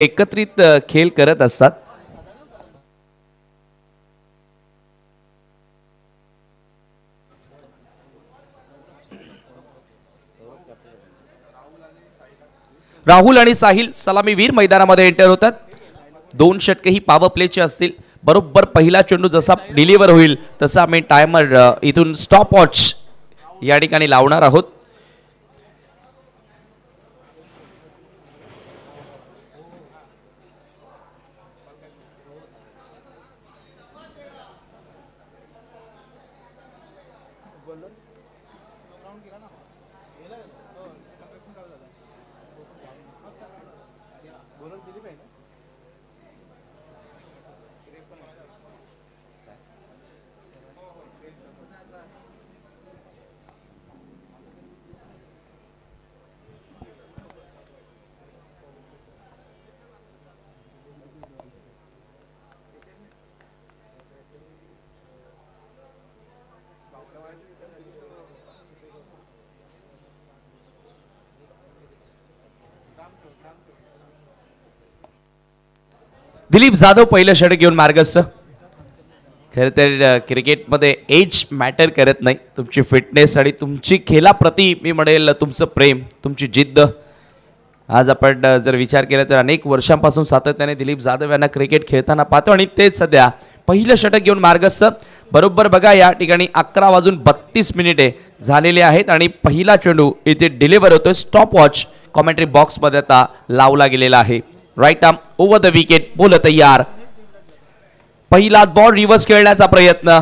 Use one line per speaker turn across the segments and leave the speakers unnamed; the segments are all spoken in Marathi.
एकत्रित खेळ करत असतात. राहुल आणि साहिल सलामीवीर मैदानामध्ये एंटर होतात. दोन षटके ही पॉवर प्लेचे असतील. बरोबर पहिला चेंडू जसा डिलिव्हर होईल तसा आम्ही टायमर इथून स्टॉप वॉच या ठिकाणी लावणार आहोत. दिलीप जाधव पहिलं षटक घेऊन मार्गस्थ. खरं तर क्रिकेटमध्ये एज मॅटर करत नाही. तुमची फिटनेस आणि तुमची खेळाप्रती मी म्हणेल तुमचं प्रेम, तुमची जिद्द. आज आपण जर विचार केला तर अनेक वर्षांपासून सातत्याने दिलीप जाधव यांना क्रिकेट खेळताना पाहतो आणि तेच सध्या पहिलं षटक घेऊन मार्गस्थ. बरोबर बघा या ठिकाणी 11:32 झालेले आहेत आणि पहिला चेंडू इथे डिलिव्हर होतोय. स्टॉप वॉच कॉमेंट्री बॉक्समध्ये आता लावला गेलेला आहे. Right arm over the wicket. बोल तयार. पहिला बॉल रिव्हर्स खेळण्याचा प्रयत्न.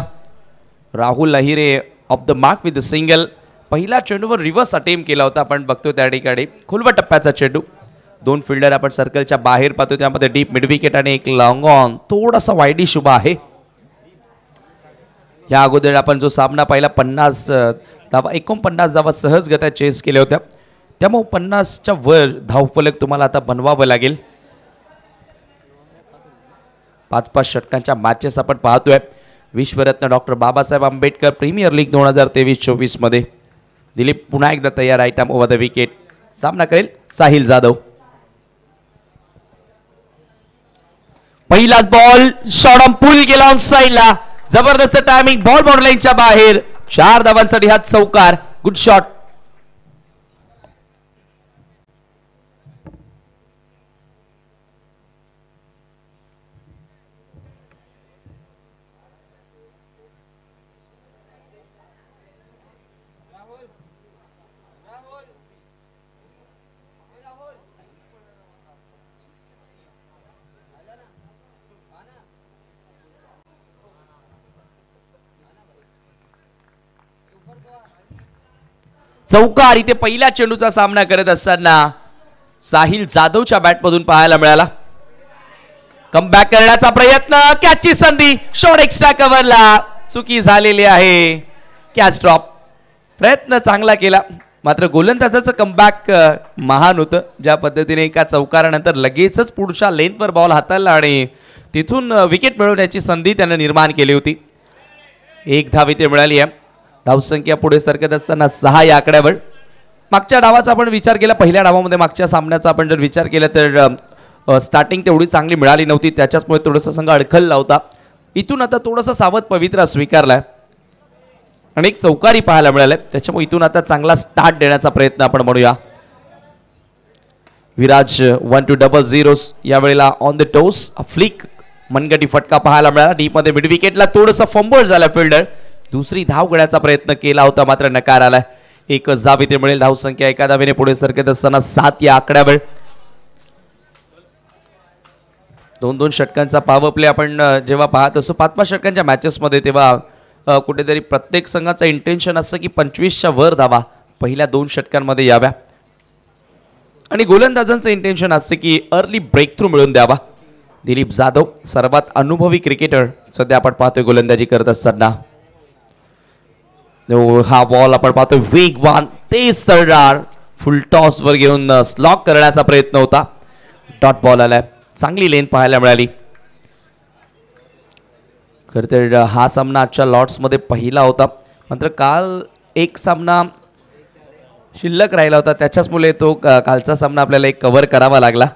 Rahul Ahire off the mark with the single. पहिला चेंडूवर रिव्हर्स अटेम्प्ट केला होता. आपण बघतो त्या ठिकाणी खुलवा टप्प्याचा चेंडू. दोन फिल्डर आपण सर्कलच्या बाहेर पाहतो. त्यामध्ये डीप मिड विकेट आणि एक लॉंग ऑन थोडासा वाईडी शुभ आहे. या अगोदर आपण जो सामना पाहिला 49 धावा सहज गत्या चेस केल्या होत्या. त्यामुळे 50च्या वर धावफलक तुम्हाला आता बनवावं लागेल. 5-5 षटकांच्या मॅचेस आपण पाहतोय. Vishwaratna doctor Babasaheb Ambedkar premier league 2023-24 मध्ये. दिलीप पुन्हा एकदा तयार. Right arm over the wicket. सामना करेल साहिल जाधव. पहिलाच बॉल शॉर्ट ऑन पुल गेला ऑन साइडला. जबरदस्त टायमिंग. बॉल बॉर्डरलाईनच्या बाहेर. 4 धावांसाठी हा चौकार. Good shot. चौकार इथे पहिल्या चेंडूचा सामना करत असताना साहिल जाधवच्या बॅटमधून पाहायला मिळाला. कमबॅक करण्याचा प्रयत्न. कॅचची संधी. शॉर्ट एक्स्ट्रा कव्हरला चुकी झालेली आहे. Catch drop. प्रयत्न चांगला केला मात्र गोलंदाजाचं कमबॅक महान होतं. ज्या पद्धतीने एका चौकारानंतर लगेचच पुढच्या लेंथवर बॉल हाताळला आणि तिथून विकेट मिळवण्याची संधी त्याने निर्माण केली होती. एक धाव इथे मिळाली आहे. धावसंख्या पुढे सरकत असताना 6 या आकड्यावर. मागच्या डावाचा आपण विचार केला. पहिल्या डावामध्ये मागच्या सामन्याचा आपण जर विचार केला तर स्टार्टिंग तेवढी चांगली मिळाली नव्हती. त्याच्याचमुळे थोडंसं संघ अडखळला होता. इथून आता थोडंसं सावध पवित्रा स्वीकारलाय आणि एक चौकारी पाहायला मिळालाय. त्याच्यामुळे इथून आता चांगला स्टार्ट देण्याचा प्रयत्न आपण म्हणूया. विराज 1-2 यावेळेला ऑन द टोस. फ्लिक मनगटी फटका पाहायला मिळाला. डीप मध्ये मिड विकेटला थोडंसं फंबल झाला फिल्डर. दुसरी धाव घेण्याचा प्रयत्न केला होता मात्र नकार आलाय. एकच धाव इथे मिळेल. धावसंख्या एका धावेने पुढे सरकत असताना 7 या आकड्यावर. 2-2 षटकांचा पॉवर प्ले आपण जेव्हा पाहत असतो 5-5 षटकांच्या मॅचेस मध्ये तेव्हा कुठेतरी प्रत्येक संघाचं इंटेन्शन असतं की 25च्या वर धावा पहिल्या 2 षटकांमध्ये याव्या आणि गोलंदाजांचं इंटेन्शन असतं की अर्ली ब्रेक थ्रू मिळवून द्यावा. दिलीप जाधव सर्वात अनुभवी क्रिकेटर सध्या आपण पाहतोय गोलंदाजी करत असताना. हा बॉल आपण पाहतोय वेगवान तेज सरदार. फुल टॉस वर घेऊन स्लॉक करण्याचा प्रयत्न होता. डॉट बॉल आलाय. चांगली लेन पाहायला मिळाली. खरं तर हा सामना आजच्या लॉर्ड्स मध्ये पहिला होता मात्र काल एक सामना शिल्लक राहिला होता त्याच्याचमुळे तो कालचा सामना आपल्याला एक कव्हर करावा लागला.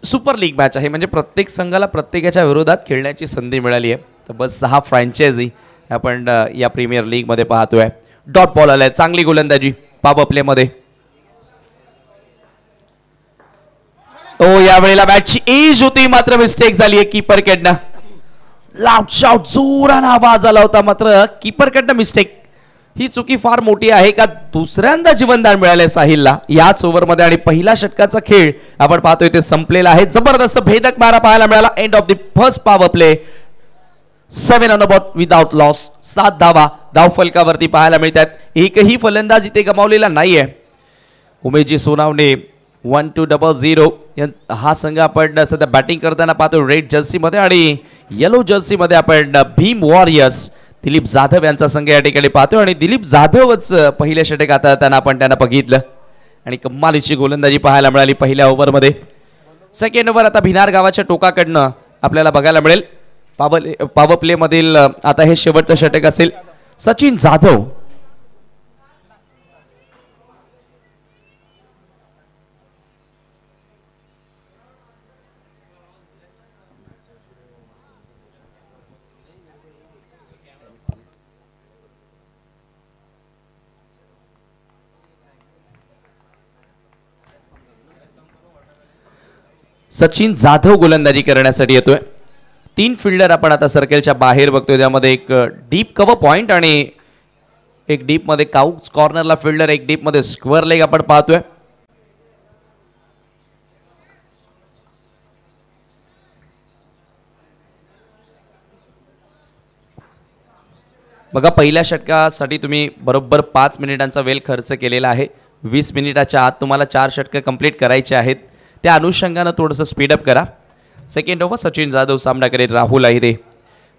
सुपर लीग मॅच आहे, म्हणजे प्रत्येक संघाला प्रत्येकाच्या विरोधात खेळण्याची संधी मिळाली आहे. तर बस 6 फ्रँचायझी आपण या प्रीमियर लीगमध्ये पाहतोय. डॉट बॉल आलाय, चांगली गोलंदाजी पॉवर प्लेमध्ये. यावेळेला बॅटची एज होती, मात्र मिस्टेक झाली आहे कीपरकडनं. लाउड शॉट जोरानं आवाज आला होता, मात्र कीपरकडनं मिस्टेक. ही चुकी फार मोठी आहे का दुसऱ्यांदा जीवनदान मिळाले साहिलला याच ओव्हरमध्ये आणि पहिला षटकाचा खेळ आपण पाहतोय ते संपलेला आहे. जबरदस्त भेदक मारा पाहायला मिळाला. End of the first power play. 7 on the board without loss. 7 धावा धावफलकावरती पाहायला मिळतात. एकही फलंदाज इथे गमावलेला नाहीये. उमेशजी सोनावणे 1200. हा संघ आपण सध्या बॅटिंग करताना पाहतो रेड जर्सी मध्ये आणि येलो जर्सी मध्ये आपण भीम वॉरियर्स दिलीप जाधव यांचा संघ या ठिकाणी पाहतोय आणि दिलीप जाधवच पहिल्या षटक हाताळताना आपण त्यांना बघितलं आणि कमालीची गोलंदाजी पाहायला मिळाली पहिल्या ओव्हरमध्ये. सेकंड ओव्हर आता भिनार गावाच्या टोकाकडनं आपल्याला बघायला मिळेल. पॉवर प्ले मधील आता हे शेवटचं षटक असेल. सचिन जाधव सचिन जाधव गोलंदाजी करण्यासाठी येतोय. 3 फिल्डर आपण आता सर्कलच्या बाहेर बघतोय. त्यामध्ये एक डीप कव्हर पॉइंट आणि एक डीप मध्ये काउच कॉर्नरला फिल्डर, एक डीप मध्ये स्क्वेअर लेग आपण पाहतोय. बघा पहिल्या षटकासाठी तुम्ही बरोबर 5 मिनिटांचा वेळ खर्च केलेला आहे. 20 मिनिटाच्या आत तुम्हाला 4 षटकं कंप्लीट करायचे आहेत. त्या अनुषंगानं थोडंसं स्पीडअप करा. सेकंड ओव्हर सचिन जाधव सामना करेल. राहुल अहिरे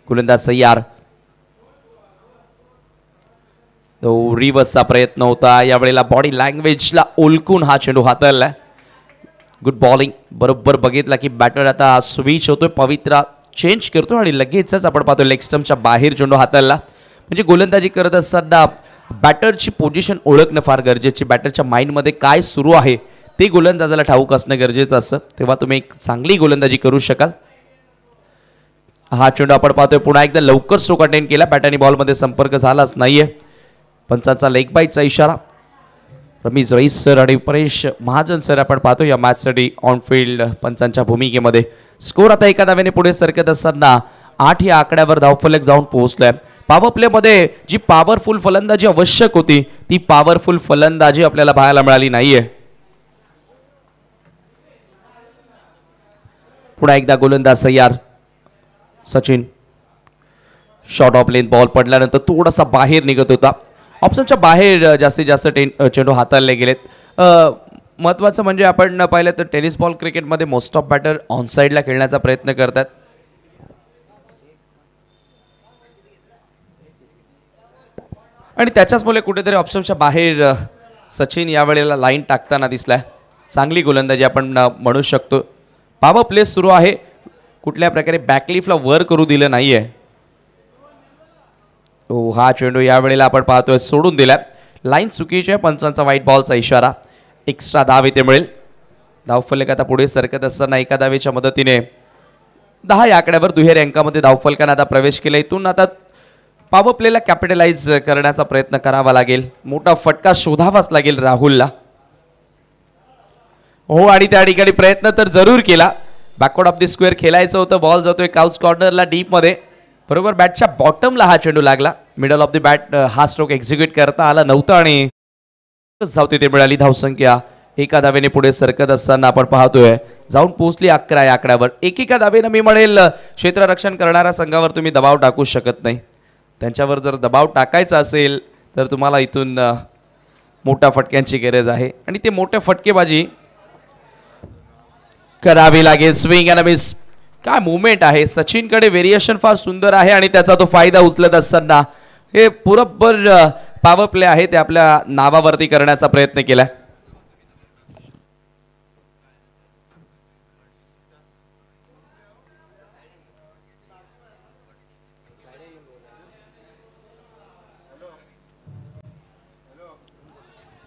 गोलंदाज तयार. रिव्हर्सचा प्रयत्न होता. यावेळेला बॉडी लँग्वेजला ओळखून हा चेंडू हाताळला. Good bowling. बरोबर बघितला की बॅटर आता स्विच होतोय, पवित्रा चेंज करतो आणि लगेचच आपण पाहतो लेग स्टंपच्या बाहेर चेंडू हाताळला. म्हणजे गोलंदाजी करत असताना बॅटरची पोझिशन ओळखणं फार गरजेची. बॅटरच्या माइंडमध्ये काय सुरू आहे ते गोलंदाजाला ठाऊक असणं गरजेचं असतं, तेव्हा तुम्ही एक चांगली गोलंदाजी करू शकाल. हा चेंडू आपण पाहतोय पुन्हा एकदा लवकर स्ट्रोक अटेंड केला. बॅट आणि बॉलमध्ये संपर्क झालाच नाहीये. पंचांचा लेग बाईटचा इशारा. रमीज रईस सर आणि परेश महाजन सर आपण पाहतो या मॅचसाठी ऑन फील्ड पंचांच्या भूमिकेमध्ये. स्कोर आता एका धावेने पुढे सरकत असताना 8 या आकड्यावर धावफलक जाऊन पोहोचलाय. पॉवर प्ले मध्ये जी पॉवरफुल फलंदाजी आवश्यक होती ती पॉवरफुल फलंदाजी आपल्याला पाहायला मिळाली नाहीये. पुन्हा एकदा गोलंदाज तयार. Sachin short of length ball पडल्यानंतर थोडासा बाहेर निघत होता. ऑप्शनच्या बाहेर जास्तीत जास्त चेंडू हाताळले गेलेत. महत्त्वाचं म्हणजे आपण पाहिलं तर टेनिस बॉल क्रिकेटमध्ये मोस्ट ऑफ बॅटर ऑन साईडला खेळण्याचा प्रयत्न करतात. आणि त्याच्याचमुळे कुठेतरी ऑप्शनच्या बाहेर सचिन यावेळेला लाईन टाकताना दिसलाय. चांगली गोलंदाजी आपण म्हणू शकतो. पॉवर प्ले सुरू आहे. कुठल्या प्रकारे बॅकलिफ्टला वर करू दिलं नाहीये. हा चेंडू यावेळेला आपण पाहतोय सोडून दिलाय. लाईन चुकीची आहे. पंचांचा व्हाईट बॉलचा इशारा. एक्स्ट्रा धाव इथे मिळेल. धावफलक आता पुढे सरकत असताना एका धावेच्या मदतीने 10 या आकड्यावर दुहेरी अंकामध्ये धावफलकाने आता प्रवेश केला. इथून आता पॉवर प्लेला कॅपिटलाइज करण्याचा प्रयत्न करावा लागेल. मोठा फटका शोधावाच लागेल राहुलला. हो आणि त्या ठिकाणी प्रयत्न तर जरूर केला. बॅकवर्ड ऑफ द स्क्वेअर खेळायचं होतं. बॉल जातोय काउच कॉर्नरला डीप मध्ये. बरोबर बॅटच्या बॉटमला हा चेंडू लागला. मिडल ऑफ द बॅट हा स्ट्रोक एक्झिक्यूट करता आला नव्हता आणि धाव तिथे मिळाली. धावसंख्या एका धावेने पुढे सरकत असताना आपण पाहतोय जाऊन पोहोचली 11 या आकड्यावर. एकेका धावेनं मी म्हणेल क्षेत्ररक्षण करणाऱ्या संघावर तुम्ही दबाव टाकू शकत नाही. त्यांच्यावर जर दबाव टाकायचा असेल तर तुम्हाला इथून मोठ्या फटक्यांची गरज आहे आणि ते मोठे फटकेबाजी करावी लागेल. Swing and miss. काय मुवमेंट आहे. सचिनकडे व्हेरिएशन फार सुंदर आहे आणि त्याचा तो फायदा उचलत असताना हे बरोबर पॉवर प्ले आहे ते आपल्या नावावरती करण्याचा प्रयत्न केलाय.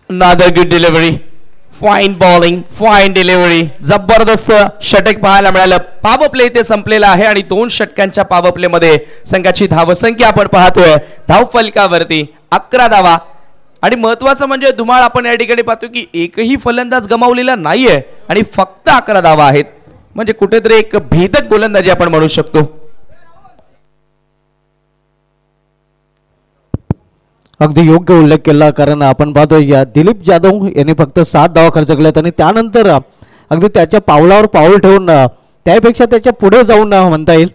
Another good delivery fine bowling, fine delivery, जबरदस्त षटक पाहायला मिळालं. पॉवर प्ले इथे संपलेला आहे आणि 2 षटकांच्या पॉवर प्ले मध्ये संघाची धावसंख्या आपण पाहतोय धाव फलकावरती 11 धावा. आणि महत्वाचं म्हणजे धुमाळ आपण या ठिकाणी पाहतो की एकही फलंदाज गमावलेला नाहीये आणि फक्त 11 धावा आहेत. म्हणजे कुठेतरी एक भेदक गोलंदाजी आपण म्हणू शकतो.
अगदी योग्य उल्लेख केला, कारण आपण पाहतो या दिलीप जाधव यांनी फक्त 7 धावा खर्च केल्यात आणि त्यानंतर अगदी त्याच्या पावलावर पाऊल ठेवून त्यापेक्षा त्याच्या पुढे जाऊन म्हणता येईल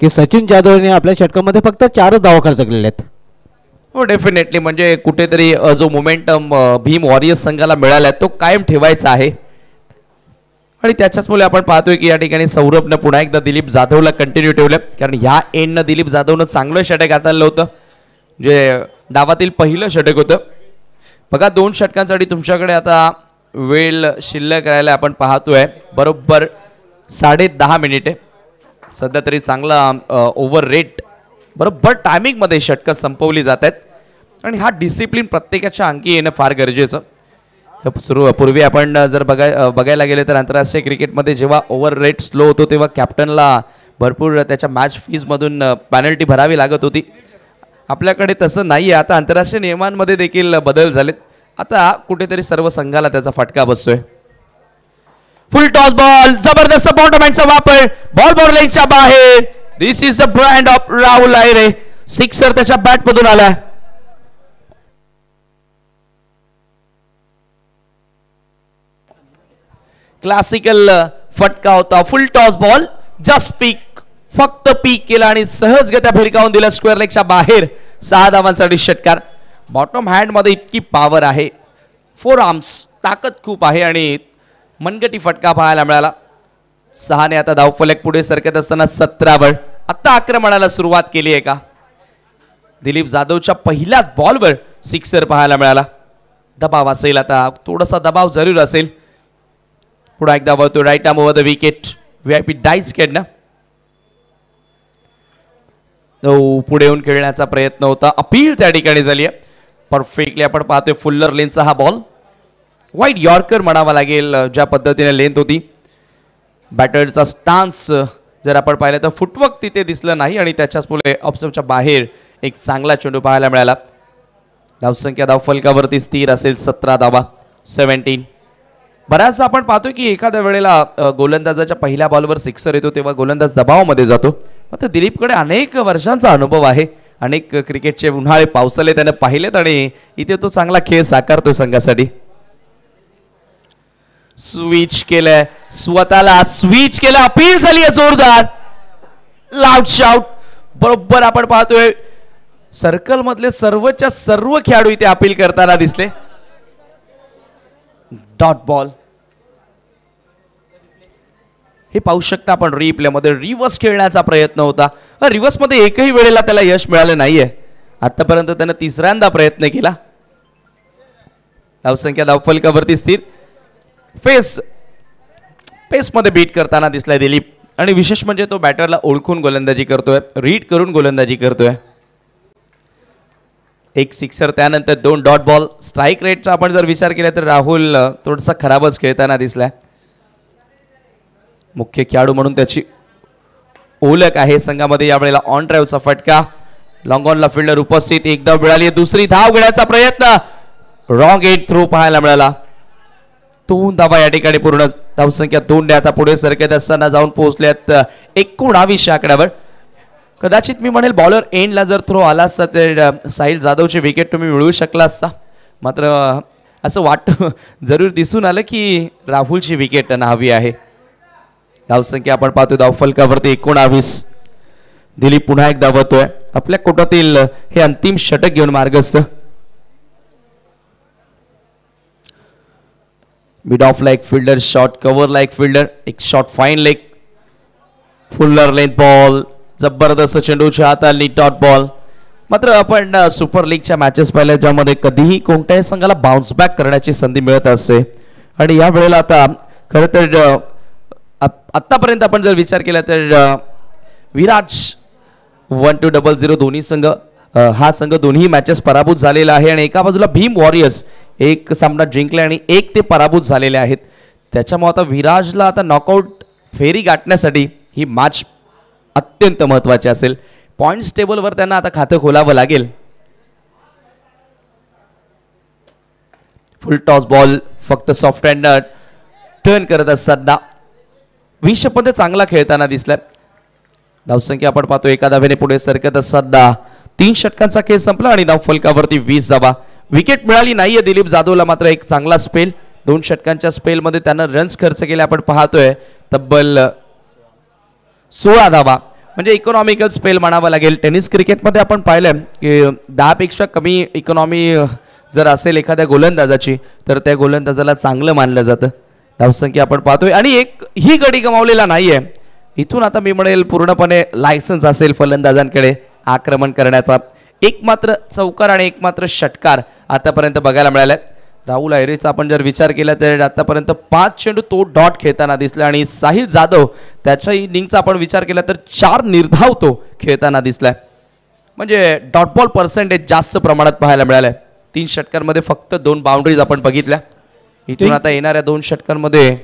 की सचिन जाधव यांनी आपल्या षटकामध्ये फक्त 4 धावा खर्च केलेल्या आहेत.
हो डेफिनेटली, म्हणजे कुठेतरी जो मोमेंटम भीम वॉरियर्स संघाला मिळाला तो कायम ठेवायचा आहे. आणि त्याच्याचमुळे आपण पाहतोय की या ठिकाणी सौरभनं पुन्हा एकदा दिलीप जाधवला कंटिन्यू ठेवलं, कारण ह्या एंडनं दिलीप जाधवनं चांगलं षटक हाताळलं होतं, जे डावातील पहिलं षटक होतं. बघा 2 षटकांसाठी तुमच्याकडे आता वेळ शिल्लक राहायला आपण पाहतोय बरोबर 10.5 मिनिटे. सध्या तरी चांगला ओव्हर रेट बरोबर टायमिंगमध्ये षटकं संपवली जात आहेत आणि हा डिसिप्लिन प्रत्येकाच्या अंगी येणं फार गरजेचं. पूर्वी आपण जर बघायला गेले तर आंतरराष्ट्रीय क्रिकेटमध्ये जेव्हा ओव्हर रेट स्लो होतो तेव्हा कॅप्टनला भरपूर त्याच्या मॅच फीजमधून पेनल्टी भरावी लागत होती. आपल्याकडे तसं नाही आहे. आता आंतरराष्ट्रीय नियमांमध्ये देखील बदल झालेत. आता कुठेतरी सर्व संघाला त्याचा फटका बसतोय. फुल टॉस बॉल, जबरदस्त बॉटमॅनचा वापर, बॉल बॉर्लिंगच्या बाहेर. This is the brand of Rahul Ayre. Sixer त्याच्या बॅट मधून आला. क्लासिकल फटका होता. Full toss ball, just pick, फक्त पीक केला आणि सहजगत्या भिरकावून दिला स्क्वेअर लेगच्या बाहेर. 6 धावांसाठी षटकार. बॉटम हँड मध्ये इतकी पॉवर आहे, 4 आर्म्स, ताकद खूप आहे आणि मनगटी फटका पाहायला मिळाला. 6 ने आता धावफलक पुढे सरकत असताना 17 वर आता आक्रमणाला सुरुवात केली आहे का. दिलीप जाधवच्या पहिल्याच बॉलवर सिक्सर पाहायला मिळाला. दबाव असेल, आता थोडासा दबाव जरूर असेल. पुन्हा एकदा वळतो right arm over the wicket. VIP डाईस खेळणं, पुढे येऊन खेळण्याचा प्रयत्न होता. अपील त्या ठिकाणी झाली आहे. परफेक्टली आपण पाहतोय फुल्लर लेनचा हा बॉल. वाईड यॉर्कर म्हणावा लागेल ज्या पद्धतीने लेंथ होती. बॅटरचा स्टान्स जर आपण पाहिलं तर फुटवर्क तिथे दिसलं नाही आणि त्याच्याच पुढे ऑप्शनच्या बाहेर एक चांगला चेंडू पाहायला मिळाला. धावसंख्या धावफलकावरती स्थिर असेल 17 धावा, 17. बऱ्याचदा आपण पाहतो की एखाद्या वेळेला गोलंदाजाच्या पहिल्या बॉलवर सिक्सर येतो तेव्हा गोलंदाज दबावामध्ये जातो. मात्र दिलीपकडे अनेक वर्षांचा अनुभव आहे. अनेक क्रिकेटचे उन्हाळे पावसाळे त्याने पाहिलेत आणि इथे तो चांगला खेळ साकारतो संघासाठी. स्विच केलंय, स्वतःला स्विच केलं, अपील झाली आहे जोरदार. Loud shout. बरोबर आपण पाहतोय सर्कल मधले सर्वच्या सर्व खेळाडू इथे अपील करताना दिसले. डॉट बॉल हे पाहू शकता आपण. रिप्ले मध्ये रिव्हर्स खेळण्याचा प्रयत्न होता. रिव्हर्स मध्ये एकही वेळेला त्याला यश मिळालं नाहीये. आतापर्यंत त्याने 3ऱ्यांदा प्रयत्न केला. धावसंख्या धावफलकावरती स्थिर. पेस मध्ये बीट करताना दिसलाय दिलीप आणि विशेष म्हणजे तो बॅटरला ओळखून गोलंदाजी करतोय, रीड करून गोलंदाजी करतोय. एक सिक्सर, त्यानंतर 2 डॉट बॉल. स्ट्राईक रेटचा आपण जर विचार केला तर राहुल थोडासा खराबच खेळताना दिसलाय. मुख्य खेळाडू म्हणून त्याची ओळख आहे संघामध्ये. यावेळेला ऑन ड्राईव्हचा फटका. लॉंग ऑनला फिल्डर उपस्थित. एकदा मिळाली दुसरी धाव घेण्याचा प्रयत्न. रॉंग एट थ्रो पाहायला मिळाला. 2 धावा या ठिकाणी पूर्ण. धावसंख्या 2 ने आता पुढे सरकत असताना जाऊन पोहोचल्यात 19 आकड्यावर. कदाचित मी म्हणेल बॉलर एंडला जर थ्रो आला असता तर साहिल जाधवचे विकेट तुम्ही मिळवू शकला असता. मात्र असं जरूर दिसून आलं की राहुलची विकेट हवी आहे. धावसंख्या आपण पाहतो धावफलकावरती 19. दिलीप पुन्हा एकदा धावतोय. आपल्या कोटातील हे अंतिम षटक घेऊन मार्गस्थ. Mid of like fielder, short cover like fielder, एक शॉर्ट फाईन लेग, फुल्लर लेंथ बॉल, जबरदस्त चेंडूच्या हाताली डॉट बॉल. मात्र आपण सुपर लीगच्या मॅचेस पाहिल्या ज्यामध्ये कधीही कोणत्याही संघाला बाउन्स बॅक करण्याची संधी मिळत असते आणि या वेळेला आता खरं तर आतापर्यंत आपण जर विचार केला तर विराज 1-0 दोन्ही संघ, हा संघ दोन्ही मॅचेस पराभूत झालेला आहे आणि एका बाजूला भीम वॉरियर्स एक सामना जिंकले आणि एक ते पराभूत झालेले आहेत. त्याच्यामुळे आता विराजला आता नॉकआउट फेरी गाठण्यासाठी ही मॅच अत्यंत महत्त्वाची असेल. पॉईंट्स टेबलवर त्यांना आता खातं खोलावं लागेल. फुल टॉस बॉल फक्त सॉफ्ट हँड टर्न करत असताना विषपध्ये चांगला खेळताना दिसलाय. धावसंख्या आपण पाहतो एका धावेने पुढे सरकत असताना 3 षटकांचा खेळ संपला आणि धाव फलकावरती 20 धावा. विकेट मिळाली नाहीये दिलीप जाधवला, मात्र एक चांगला स्पेल 2 षटकांच्या स्पेलमध्ये त्यानं रन्स खर्च केले आपण पाहतोय तब्बल 16 धावा, म्हणजे इकॉनॉमिकल स्पेल म्हणावं लागेल. टेनिस क्रिकेटमध्ये आपण पाहिलं की 10 पेक्षा कमी इकॉनॉमी जर असेल एखाद्या गोलंदाजाची तर त्या गोलंदाजाला चांगलं मानलं जातं. धावसंख्या आपण पाहतोय आणि एक ही गडी गमावलेला नाहीये. इथून आता मी म्हणेल पूर्णपणे लायसन्स असेल फलंदाजांकडे आक्रमण करण्याचा. एक मात्र चौकार आणि एक मात्र षटकार आतापर्यंत बघायला मिळालाय. राहुल अहिरेचा आपण जर विचार केला तर आतापर्यंत 5 चेंडू तो डॉट खेळताना दिसला आणि साहिल जाधव त्याच्या इनिंगचा आपण विचार केला तर 4 निर्धाव तो खेळताना दिसलाय. म्हणजे डॉट बॉल पर्सेंटेज जास्त प्रमाणात पाहायला मिळालंय. 3 षटकांमध्ये फक्त 2 बाउंड्रीज आपण बघितल्या. इथून आता येणाऱ्या 2 षटकांमध्ये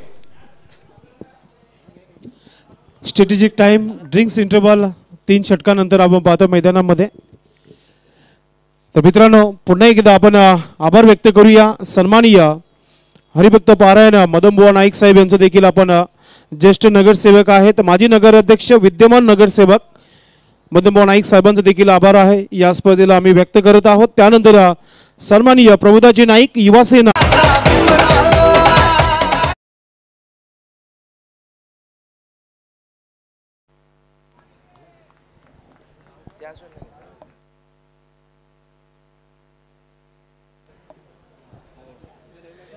स्ट्रॅटेजिक टाइम ड्रिंक्स इंटरवल 3 षटकानंतर आपण पाहतो मैदानामध्ये. तर मित्रांनो पुन्हा एकदा आपण आभार व्यक्त करूया. सन्माननीय हरिभक्त पारायण मदनबुवा नाईक साहेब यांचं देखील आपण ज्येष्ठ नगरसेवक आहेत, माजी नगराध्यक्ष विद्यमान नगरसेवक मदनबुवा नाईक साहेबांचं देखील आभार आहे या स्पर्धेला आम्ही व्यक्त करत आहोत. त्यानंतर सन्माननीय प्रभुदाजी नाईक युवासेना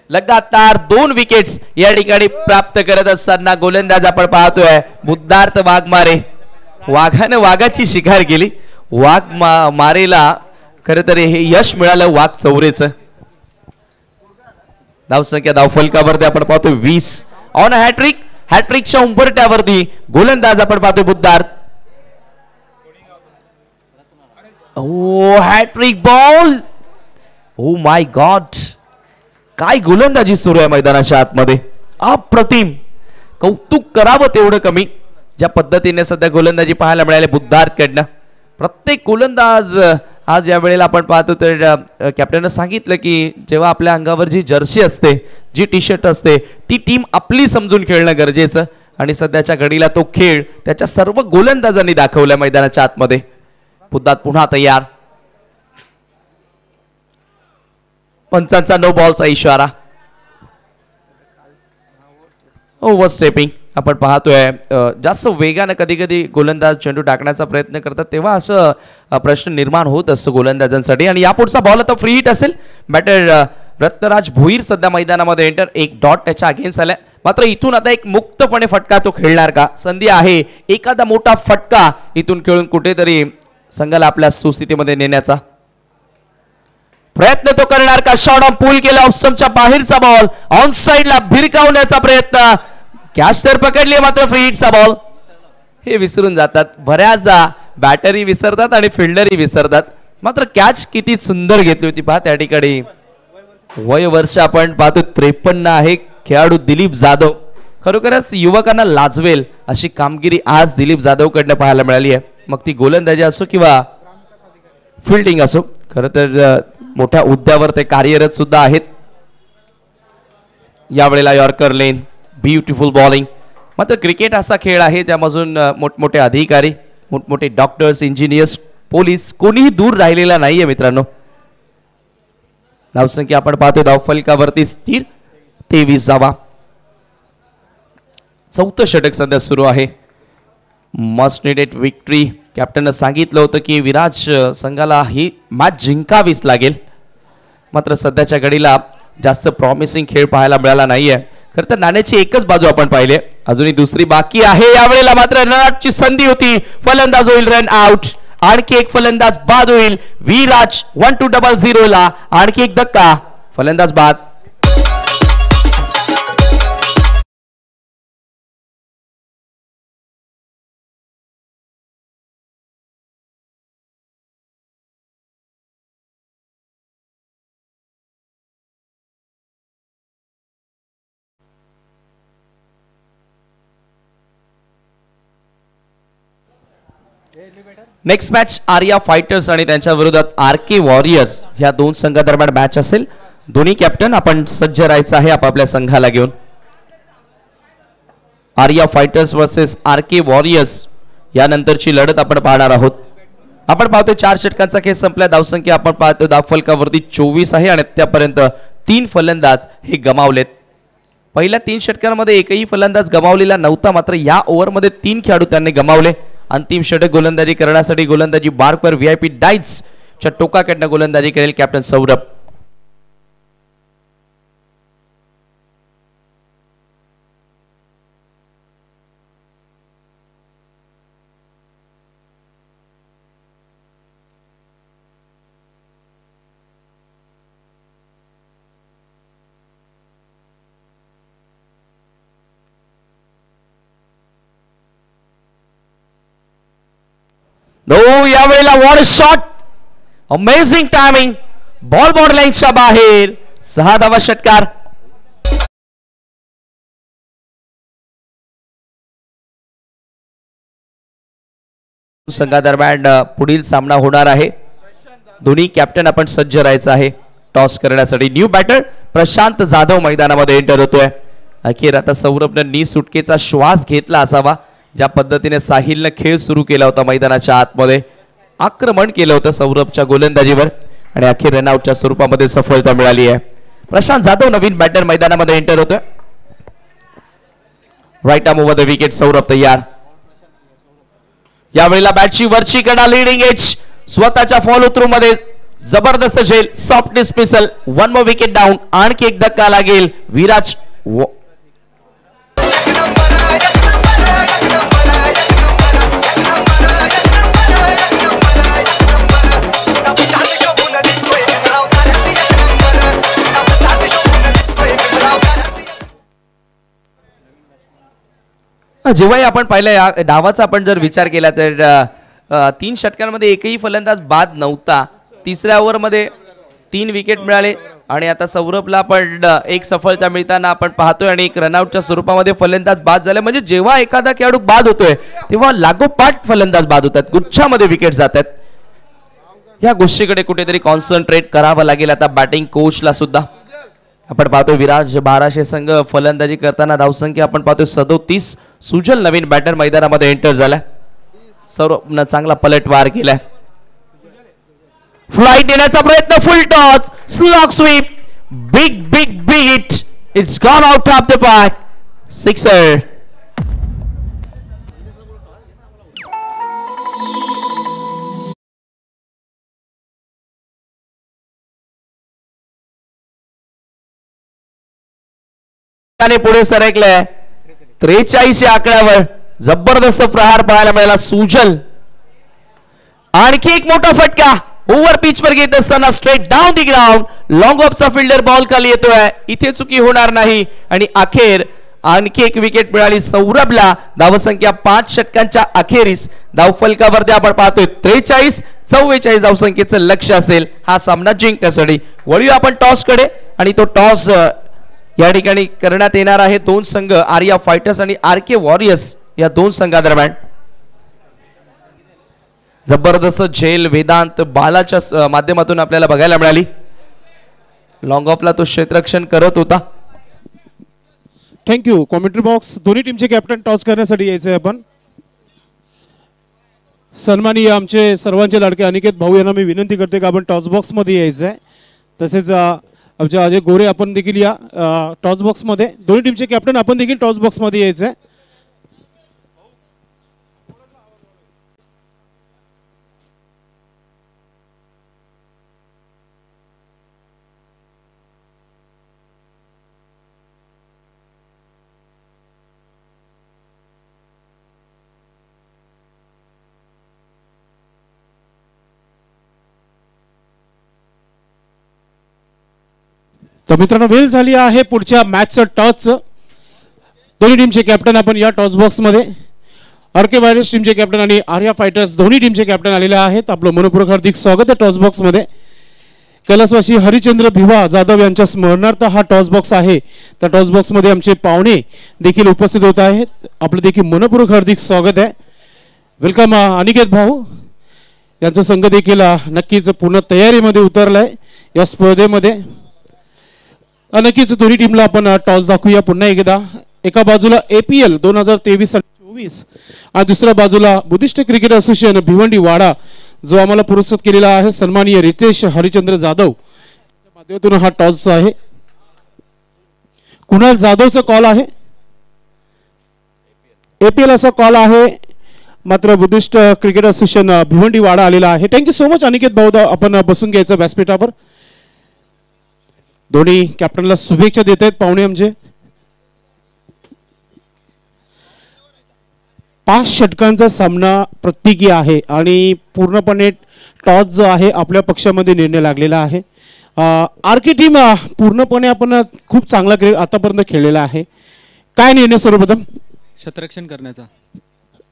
लगातार 2 विकेट्स या ठिकाणी प्राप्त करत असताना गोलंदाज आपण पाहतोय बुद्धार्थ वाघमारे. वाघाने वाघाची शिकार केली. वाघ मारेला खरं तर हे यश मिळालं वाघ चौरेचं. धावसंख्या धावफलकावरती आपण पाहतोय 20 ऑन हॅट्रिक. हॅट्रिकच्या उंबरट्यावरती गोलंदाज आपण पाहतोय Buddharth. Oh hat trick ball, oh my god, काय गोलंदाजी सुरू आहे मैदानाच्या आतमध्ये. अप्रतिम, कौतुक करावं तेवढं कमी ज्या पद्धतीने सध्या गोलंदाजी पाहायला मिळाली बुद्धार्थकडनं. प्रत्येक गोलंदाज आज या वेळेला आपण पाहतो तर कॅप्टननं सांगितलं की जेव्हा आपल्या अंगावर जी जर्सी असते, जी टी शर्ट असते, ती टीम आपली समजून खेळणं गरजेचं. आणि सध्याच्या घडीला तो खेळ त्याच्या सर्व गोलंदाजांनी दाखवला मैदानाच्या आतमध्ये. बुद्धार्थ पुन्हा तयार. पंचांचा नो बॉलचा इशारा. ओव्हर स्टेपिंग आपण पाहतोय. जास्त वेगाने कधी कधी गोलंदाज चेंडू टाकण्याचा प्रयत्न करतात तेव्हा असं प्रश्न निर्माण होत असतो गोलंदाजांसाठी. आणि यापुढचा बॉल आता फ्री हिट असेल. बॅटर रत्नराज भोईर सध्या मैदानामध्ये एंटर. एक डॉट त्याच्या अगेन्स्ट आलाय, मात्र इथून आता एक मुक्तपणे फटका तो खेळणार का? संधी आहे एखादा मोठा फटका इथून खेळून कुठेतरी संघाला आपल्या सुस्थितीमध्ये नेण्याचा प्रयत्न तो करणार का? शॉट ऑन पूल केला, ऑफ स्टंपच्या बाहेरचा बॉल ऑन साइडला भिरकावण्याचा प्रयत्न. कॅच तर पकडली, मात्र फ्री हिटचा बॉल. हे विसरून जातात बऱ्याचदा, बॅटरी विसरतात आणि फिल्डरही विसरतात. मात्र कॅच किती सुंदर घेतली होती पहा त्या ठिकाणी. वय वर्ष आपण पाहतो 53 आहे खेळाडू दिलीप जाधव. खरोखरच युवकांना लाजवेल अशी कामगिरी आज दिलीप जाधव कडनं पाहायला मिळाली आहे. मग ती गोलंदाजी असो किंवा फिल्डिंग असो. खरं तर मोठ्या हुद्द्यावर ते कार्यरत सुद्धा आहेत. यावेळेला यॉर्कर लेन, ब्युटिफुल बॉलिंग. मात्र क्रिकेट असा खेळ आहे ज्यामधून मोठमोठे अधिकारी, मोठमोठे डॉक्टर्स, इंजिनियर्स, पोलीस कोणीही दूर राहिलेला नाहीये मित्रांनो. धावसंख्या आपण पाहतो धावफलकावरती स्थिर 23 धावा. 4थं षटक सध्या सुरू आहे. Must needed victory. कॅप्टननं सांगितलं होतं की विराज संघाला ही मॅच जिंकावीच लागेल. मात्र सध्याच्या घडीला जास्त प्रॉमिसिंग खेळ पाहायला मिळाला नाहीये. खरं तर नाण्याची एकच बाजू आपण पाहिली, अजूनही दुसरी बाकी आहे. यावेळेला मात्र रनआउटची संधी होती. फलंदाज होईल रन आउट. आणखी एक फलंदाज बाद होईल. विराज 1-2-0 ला आणखी एक धक्का. फलंदाज बाद. नेक्स्ट मॅच आर्या फायटर्स आणि त्यांच्या विरोधात RK वॉरियर्स ह्या दोन संघादरम्यान मॅच असेल. दोन्ही कॅप्टन आपण सज्ज राहायचं आहे आपापल्या संघाला घेऊन. Arya fighters versus RK warriors यानंतरची लढत आपण पाहणार आहोत. आपण पाहतोय 4 षटकांचा खेळ संपला. धावसंख्या आपण पाहतोय धावफलकावरती 24 आहे आणि त्यापर्यंत 3 फलंदाज हे गमावलेत. पहिल्या 3 षटकांमध्ये एकही फलंदाज गमावलेला नव्हता. मात्र या ओव्हरमध्ये 3 खेळाडू त्यांनी गमावले. अंतिम षटक गोलंदाजी करण्यासाठी गोलंदाजी बारवर VIP डाइट्स च्या टोकाकडनं गोलंदाजी करेल कॅप्टन सौरभ. यावेळेला what shot, amazing timing, ball border लाईनच्या बाहेर. 6 धावा षटकार. संघादरम्यान पुढील सामना होणार आहे. दोन्ही कॅप्टन आपण सज्ज राहायचं आहे टॉस करण्यासाठी. न्यू बॅटर प्रशांत जाधव मैदानामध्ये एंटर होतोय. अखेर आता सौरभनं नी सुटकेचा श्वास घेतला असावा. ज्या पद्धतीने साहिलनं खेळ सुरू केला होता मैदानाच्या आतमध्ये, आक्रमण केलं होतं सौरभच्या गोलंदाजीवर आणि अखेर रनआउटच्या स्वरूपामध्ये सफलता मिळाली आहे. प्रशांत जाधव नवीन बॅटर मैदानामध्ये एंटर होतोय. Right arm over the wicket. Saurabh तयार. यावेळेला बॅटची वरची कडा लीडिंग एज स्वतःच्या फॉलो थ्रू मध्ये जबरदस्त झेल, soft dismissal. 1 more wicket down. आणखी एक धक्का लागेल. विराज जेव्हाही आपण पाहिलं या डावाचा आपण जर विचार केला तर 3 षटकांमध्ये एकही फलंदाज बाद नव्हता. तिसऱ्या ओव्हरमध्ये 3 विकेट मिळाले आणि आता सौरभला आपण एक सफलता मिळताना आपण पाहतोय आणि एक रनआउटच्या स्वरूपामध्ये फलंदाज बाद झाले. म्हणजे जेव्हा एखादा खेळाडू बाद होतोय तेव्हा लागोपाठ फलंदाज बाद होतात, गुच्छामध्ये विकेट जातात. या गोष्टीकडे कुठेतरी कॉन्सन्ट्रेट करावं लागेल आता बॅटिंग कोचला सुद्धा. आपण पाहतोय विराज 1200 संघ फलंदाजी करताना धावसंख्या आपण पाहतोय 37. सुजल नवीन बॅटर मैदानामध्ये एंटर झालाय. सौरभनं चांगला पलटवार केलाय. फ्लाइट देण्याचा प्रयत्न, full toss, slog sweep, big big big hit. It's gone out of the park. Sixer. पुढे सरकलाय 43 या आकड्यावर. जबरदस्त प्रहार पाहायला मिळाला. सुजल आणखी एक मोठा फटका ओव्हर पिच वर घेत असताना straight down the ground. Long ऑफचा फिल्डर बॉल खाली येतोय. इथे चुकी होणार नाही आणि अखेर आणखी एक विकेट मिळाली सौरभला. धावसंख्या 5 षटकांच्या अखेरीस धावफलकावरती आपण पाहतोय 43-44 धावसंख्येचं लक्ष असेल हा सामना जिंकण्यासाठी. वळूया आपण टॉस कडे आणि तो टॉस या ठिकाणी करण्यात येणार आहे. 2 संघ आर्या फायटर्स आणि RK वॉरियर्स या 2 संघादरम्यान. जबरदस्त झेल वेदांत बालाच्या माध्यमातून आपल्याला बघायला मिळाली. लॉंग ऑफला तो क्षेत्ररक्षण करत होता.
थँक्यू. कॉमेंट्री बॉक्स दोन्ही टीमचे कॅप्टन टॉस करण्यासाठी यायचे आपण. सन्माननीय आमचे सर्वांचे लाडके अनिकेत भाऊ यांना मी विनंती करते की आपण टॉस बॉक्स मध्ये यायचं आहे. तसेच आमचे अजय गोरे आपण देखील या टॉस बॉक्स मध्ये. दोन्ही टीमचे कॅप्टन आपण देखील टॉस बॉक्स मध्ये यायचं आहे. तर मित्रांनो वेळ झाली आहे पुढच्या मॅचचं टॉसचं. दोन्ही टीमचे कॅप्टन आपण या टॉस बॉक्स मध्ये. RK वायरस टीमचे कॅप्टन आणि आर्या फायटर्स दोन्ही टीमचे कॅप्टन आलेले आहेत. आपलं मनपूर्वक हार्दिक स्वागत आहे टॉस बॉक्स मध्ये. कैलासवासी हरिचंद्र भिवा जाधव यांच्या स्मरणार्थ हा टॉस बॉक्स आहे. त्या टॉस बॉक्स मध्ये आमचे पाहुणे देखील उपस्थित होत आहेत. आपलं देखील मनपूर्वक हार्दिक स्वागत आहे. वेलकम अनिकेत भाऊ यांचा संघ देखील नक्कीच पूर्ण तयारीमध्ये उतरलाय या स्पर्धेमध्ये. नक्कीच दोन्ही टीमला आपण टॉस दाखवूया पुन्हा एकदा. एका बाजूला APL 2023-24 आणि दुसऱ्या बाजूला बुद्धिस्ट क्रिकेट असोसिएशन भिवंडी वाडा जो आम्हाला पुरस्कृत केलेला आहे सन्माननीय रितेश हरिचंद्र जाधव माध्यमातून हा टॉस आहे. कुणाल जाधवचा कॉल आहे. APL असा कॉल आहे मात्र बुद्धिस्ट क्रिकेट असोसिएशन भिवंडी वाडा आलेला आहे. थँक्यू सो मच अनिकेत भाऊ. आपण बसून घ्यायचं व्यासपीठावर. दोन्ही कॅप्टनला शुभेच्छा देत आहेत पाहुणे आमचे. 5 षटकांचा सामना प्रत्येकी आहे आणि पूर्णपणे टॉस जो आहे आपल्या पक्षामध्ये निर्णय लागलेला आहे. आरके टीम पूर्णपणे आपण खूप चांगला खेळ आतापर्यंत खेळलेला आहे. काय निर्णय सर्वप्रथम
क्षेत्ररक्षण करण्याचा.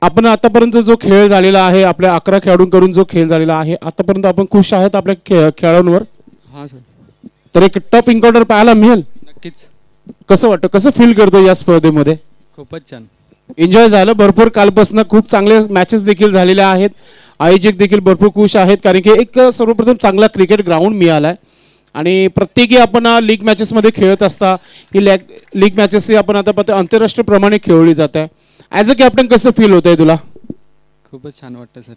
आपण आतापर्यंत जो खेळ झालेला आहे आपल्या 11 खेळाडूंकडून जो खेळ झालेला आहे आतापर्यंत आपण खुश आहात आपल्या खेळाडूंवर.
हां सर.
तर एक टफ एन्काउंटर पाहायला मिळेल.
नक्कीच.
कसं वाटतं कसं फील करतो या स्पर्धेमध्ये.
खूपच छान
एन्जॉय झालं भरपूर. कालपासून खूप चांगले मॅचेस देखील झालेल्या आहेत. आयोजक देखील भरपूर खुश आहेत कारण की एक सर्वप्रथम चांगला क्रिकेट ग्राउंड मिळाला आहे आणि प्रत्येकी आपण लीग मॅचेसमध्ये खेळत असता. ही लीग मॅचेस आपण आता आंतरराष्ट्रीय प्रमाणे खेळली जात आहे. ॲज अ कॅप्टन कसं फील होत आहे तुला.
खूपच छान वाटतं सर.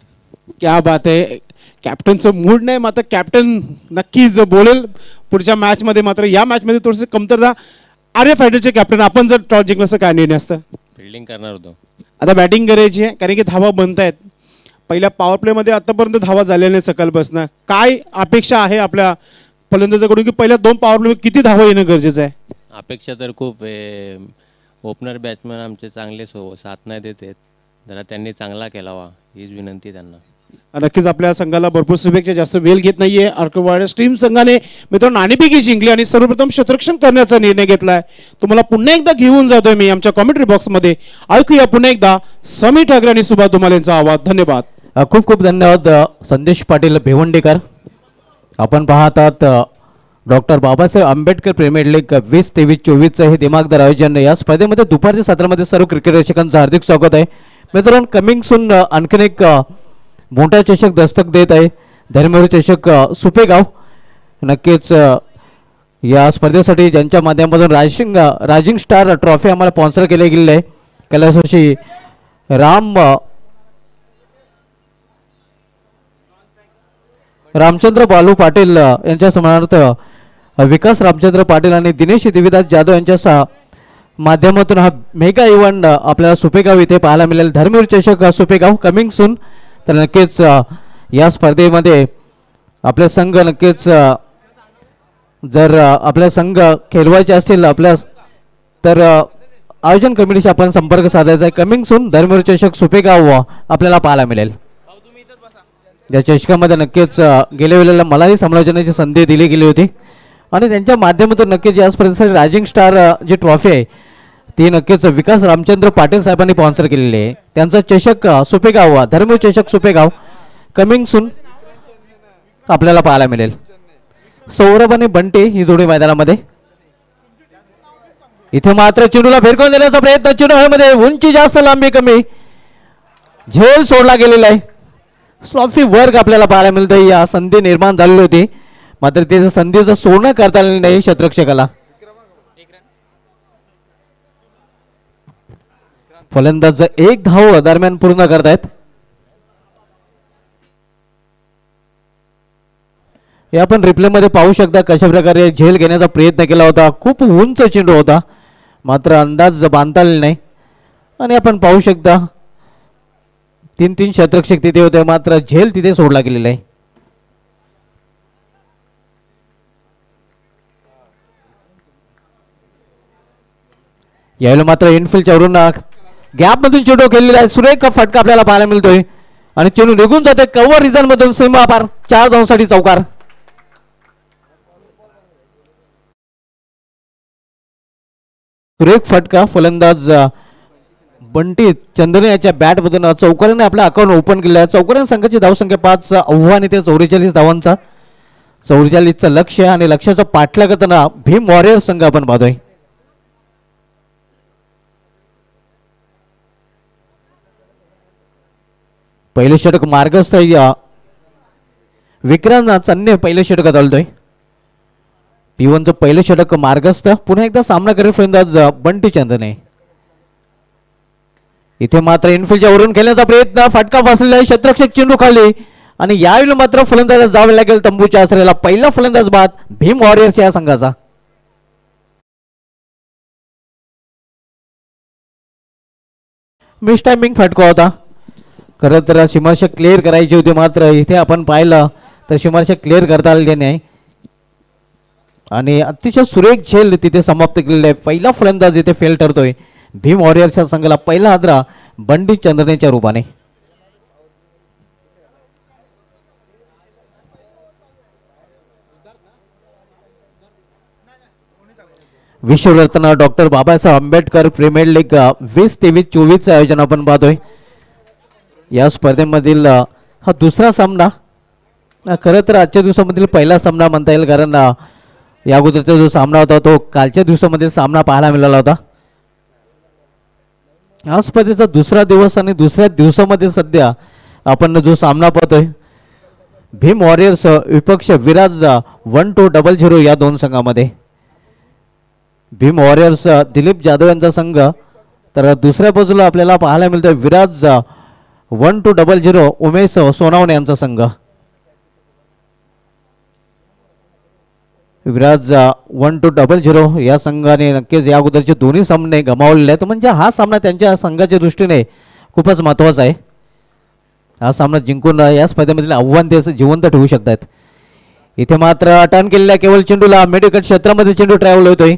क्या बात आहे. कॅप्टनचं मूड नाही मात्र कॅप्टन नक्कीच बोलेल पुढच्या मॅचमध्ये. मात्र या मॅचमध्ये थोडंसं कमतरता. आर्य फायटरचे कॅप्टन आपण जर टॉस जिंकलं असं काय निर्णय असतं.
फिल्डिंग करणार होतो.
आता बॅटिंग करायची आहे कारण की धावा बनत आहेत. पहिल्या पॉवर प्लेमध्ये आतापर्यंत धावा झालेल्या नाही सकाळपासून. काय अपेक्षा आहे आपल्या फलंदाजाकडून की पहिल्या 2 पॉवर प्ले किती धावा येणं गरजेचं आहे.
अपेक्षा तर खूप ओपनर बॅट्समॅन आमचे चांगले साथ नाही देत आहेत. जरा त्यांनी चांगला केलावा हीच विनंती त्यांना.
नक्कीच आपल्या संघाला भरपूर शुभेच्छा. जास्त वेळ घेत नाहीये. आर्कवाडा टीम संघाने मित्रांनो नाणेफेकी जिंकली आणि सर्वप्रथम क्षेत्ररक्षण करण्याचा निर्णय घेतलाय. तुम्हाला पुन्हा एकदा घेऊन जातोय मी आमच्या कॉमेंट्री बॉक्समध्ये. ऐकूया पुन्हा एकदा समीर ठाकरे आणि सुभाष धुमाल यांचा आवाज. धन्यवाद.
खूप खूप धन्यवाद संदेश पाटील भिवंडीकर. आपण पाहत आहात doctor Babasaheb Ambedkar premier league 2023-24 हे दिमागदार आयोजन. या स्पर्धेमध्ये दुपारच्या सत्रामध्ये सर्व क्रिकेट रसिकांचं हार्दिक स्वागत आहे. मित्रांनो कमिंग सून आणखीन एक मोठा चषक दस्तक देत आहे. धर्मवीर चषक सुपेगाव. नक्कीच या स्पर्धेसाठी ज्यांच्या माध्यमातून रायझिंग स्टार ट्रॉफी आम्हाला स्पॉन्सर केले गेलेली आहे. कैलासवासी रामचंद्र बालू पाटील यांच्या स्मरणार्थ विकास रामचंद्र पाटील आणि दिनेश देवीदास जाधव यांच्या माध्यमातून हा मेगा इव्हेंट आपल्याला सुपेगाव इथे पाहायला मिळेल. धर्मवीर चषक सुपेगाव कमिंग सून. तर नक्कीच या स्पर्धेमध्ये आपले संघ नक्कीच जर आपले संघ खेळवायचे असतील आपल्या तर आयोजन कमिटीशी आपण संपर्क साधायचा आहे. कमिंग सून धर्मवीर चषक सुपेगाव आपल्याला पाहायला मिळेल. या चषकामध्ये नक्कीच गेल्या वेळेला मलाही समालोचनाची संधी दिली गेली होती आणि त्यांच्या माध्यमातून नक्कीच या स्पर्धेसाठी रायझिंग स्टार जी ट्रॉफी आहे ती नक्कीच विकास रामचंद्र पाटील साहेबांनी स्पॉन्सर केलेली आहे. त्यांचा चषक सुपेगाव धर्मवीर चषक सुपेगाव कमिंग सून आपल्याला पाहायला मिळेल. सौरभ आणि बंटी ही जोडी मैदानामध्ये. इथे मात्र चेंडूला भिरकवून देण्याचा प्रयत्न. चेंडू हवेमध्ये उंची जास्त लांबी कमी. झेल सोडला गेलेला आहे. स्लॉफी वर्ग आपल्याला पाहायला मिळतं. या संधी निर्माण झालेली होती मात्र त्याच्या संधीचं सोडणं करता आलेलं नाही क्षेत्ररक्षकाला. फलंदाज 1 धाव दरम्यान पूर्ण करतायत. हे आपण रिप्ले मध्ये पाहू शकता कशा प्रकारे झेल घेण्याचा प्रयत्न केला होता. खूप उंच चेंडू होता मात्र अंदाज बांधता आलेला नाही आणि आपण पाहू शकता 3-3 क्षेत्ररक्षक तिथे होते मात्र झेल तिथे सोडला गेलेला आहे. यावेळी मात्र इनफिल्डच्या वरून गॅप मधून चेंडू खेळलेला आहे. सुरेख फटका आपल्याला पाहायला मिळतोय आणि चेंडू निघून जाते कव्हर रिजन मधून सीमा पार. 4 धावांसाठी चौकार. सुरेख फटका. फलंदाज बंटी चंदने याच्या बॅट मधून चौकाराने आपला अकाउंट ओपन केलं आहे. चौकाराने संघाची धावसंख्या 5. आव्हान इथे 44 धावांचा. 44चं लक्ष्य आणि लक्ष्याचा पाठलाग करताना भीम वॉरियर संघ आपण पाहतोय. पहिले षटक मार्गस्थ विक्रांत चन्ने पहिले षटक आदळतोय. P1चं पहिलं षटक मार्गस्थ. पुन्हा एकदा सामना करेल फलंदाज बंटी चंदने. इथे मात्र इनफिल्डच्या वरून खेळण्याचा प्रयत्न, फटका बसलेला आहे, क्षेत्ररक्षक चेंडू खाली आणि यावेळी मात्र फलंदाज जावे लागेल तंबूच्या आसऱ्याला. पहिला फलंदाज बाद भीम वॉरियर्स या संघाचा. मिस टायमिंग फटका होता. खरं तर सीमारेषा क्लिअर करायची होती, मात्र इथे आपण पाहिलं तर सीमारेषा क्लिअर करता आलेली नाही आणि अतिशय सुरेख झेल तिथे समाप्त केलेला आहे. पहिला फलंदाज इथे फेल ठरतोय भीम वॉरियर्सच्या संघाला. पहिला हादरा बंटी चंद्रनेच्या रूपाने. Vishwaratna doctor Babasaheb Ambedkar premier league 2023-24 आयोजन आपण पाहतोय. या स्पर्धेमधील हा दुसरा सामना. खरं तर आजच्या दिवसामधील पहिला सामना म्हणता येईल, कारण या अगोदरचा जो सामना होता तो कालच्या दिवसामध्ये सामना पाहायला मिळाला होता. या स्पर्धेचा दुसरा दिवस आणि दुसऱ्या दिवसामध्ये सध्या आपण जो सामना पाहतोय भीम वॉरियर्स विपक्ष विराज 1200 या दोन संघामध्ये. भीम वॉरियर्स दिलीप जाधव यांचा संघ, तर दुसऱ्या बाजूला आपल्याला पाहायला मिळतोय विराज 1200 उमेश सोनावणे यांचा संघ. विराज 1200 या संघाने नक्कीच या अगोदरचे दोन्ही सामने गमावलेले आहेत, म्हणजे हा सामना त्यांच्या संघाच्या दृष्टीने खूपच महत्त्वाचा आहे. हा सामना जिंकून या स्पर्धेमधील आव्हान ते जिवंत ठेवू शकतात. इथे मात्र टर्न केलेल्या केवळ चेंडूला मेडिकल क्षेत्रामध्ये चेंडू ट्रॅव्हल होतोय.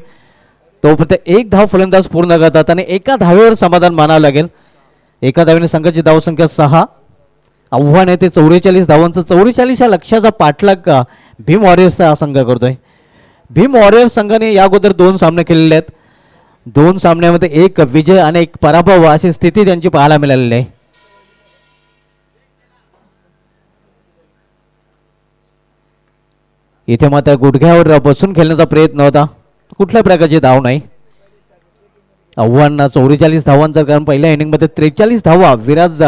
तोपर्यंत एक धाव फलंदाज पूर्ण करतात आणि एका धावेवर समाधान मानावं लागेल. एका धावेने संघाची धावसंख्या 6. आव्हान आहे ते 44 धावांचं. 44 या लक्ष्याचा पाठलाग भीम वॉरियर्सचा हा संघ करतोय. भीम वॉरियर्स संघाने या अगोदर 2 सामने खेळलेले आहेत. 2 सामन्यामध्ये 1 विजय आणि 1 पराभव अशी स्थिती त्यांची पाहायला मिळालेली आहे. इथे मात्र गुडघ्यावर बसून खेळण्याचा प्रयत्न होता, कुठल्या प्रकारची धाव नाही. आव्हान 44 धावांचा, कारण पहिल्या इनिंगमध्ये 43 धावा विराज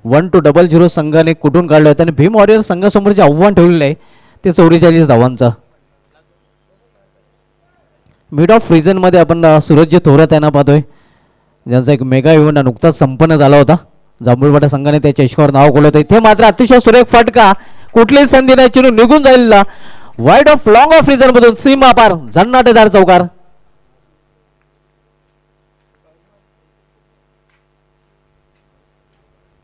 1200 संघाने कुठून काढले होते आणि भीम वॉरियर्स संघासमोर जे आव्हान ठेवलेलं आहे ते 44 धावांचं. मिड ऑफ रिजन मध्ये आपण सूरज थोरात यांना पाहतोय, ज्यांचा एक मेगा इव्हेंट नुकताच संपन्न झाला होता. जांभूळवाडा संघाने त्या चषकावर नाव कोलवलं. इथे मात्र अतिशय सुरेख फटका, कुठलीही संधी नाही, चेंडू निघून जाईल. Wide of long off region मधून सीमा पार झन्नाटेदार चौकार.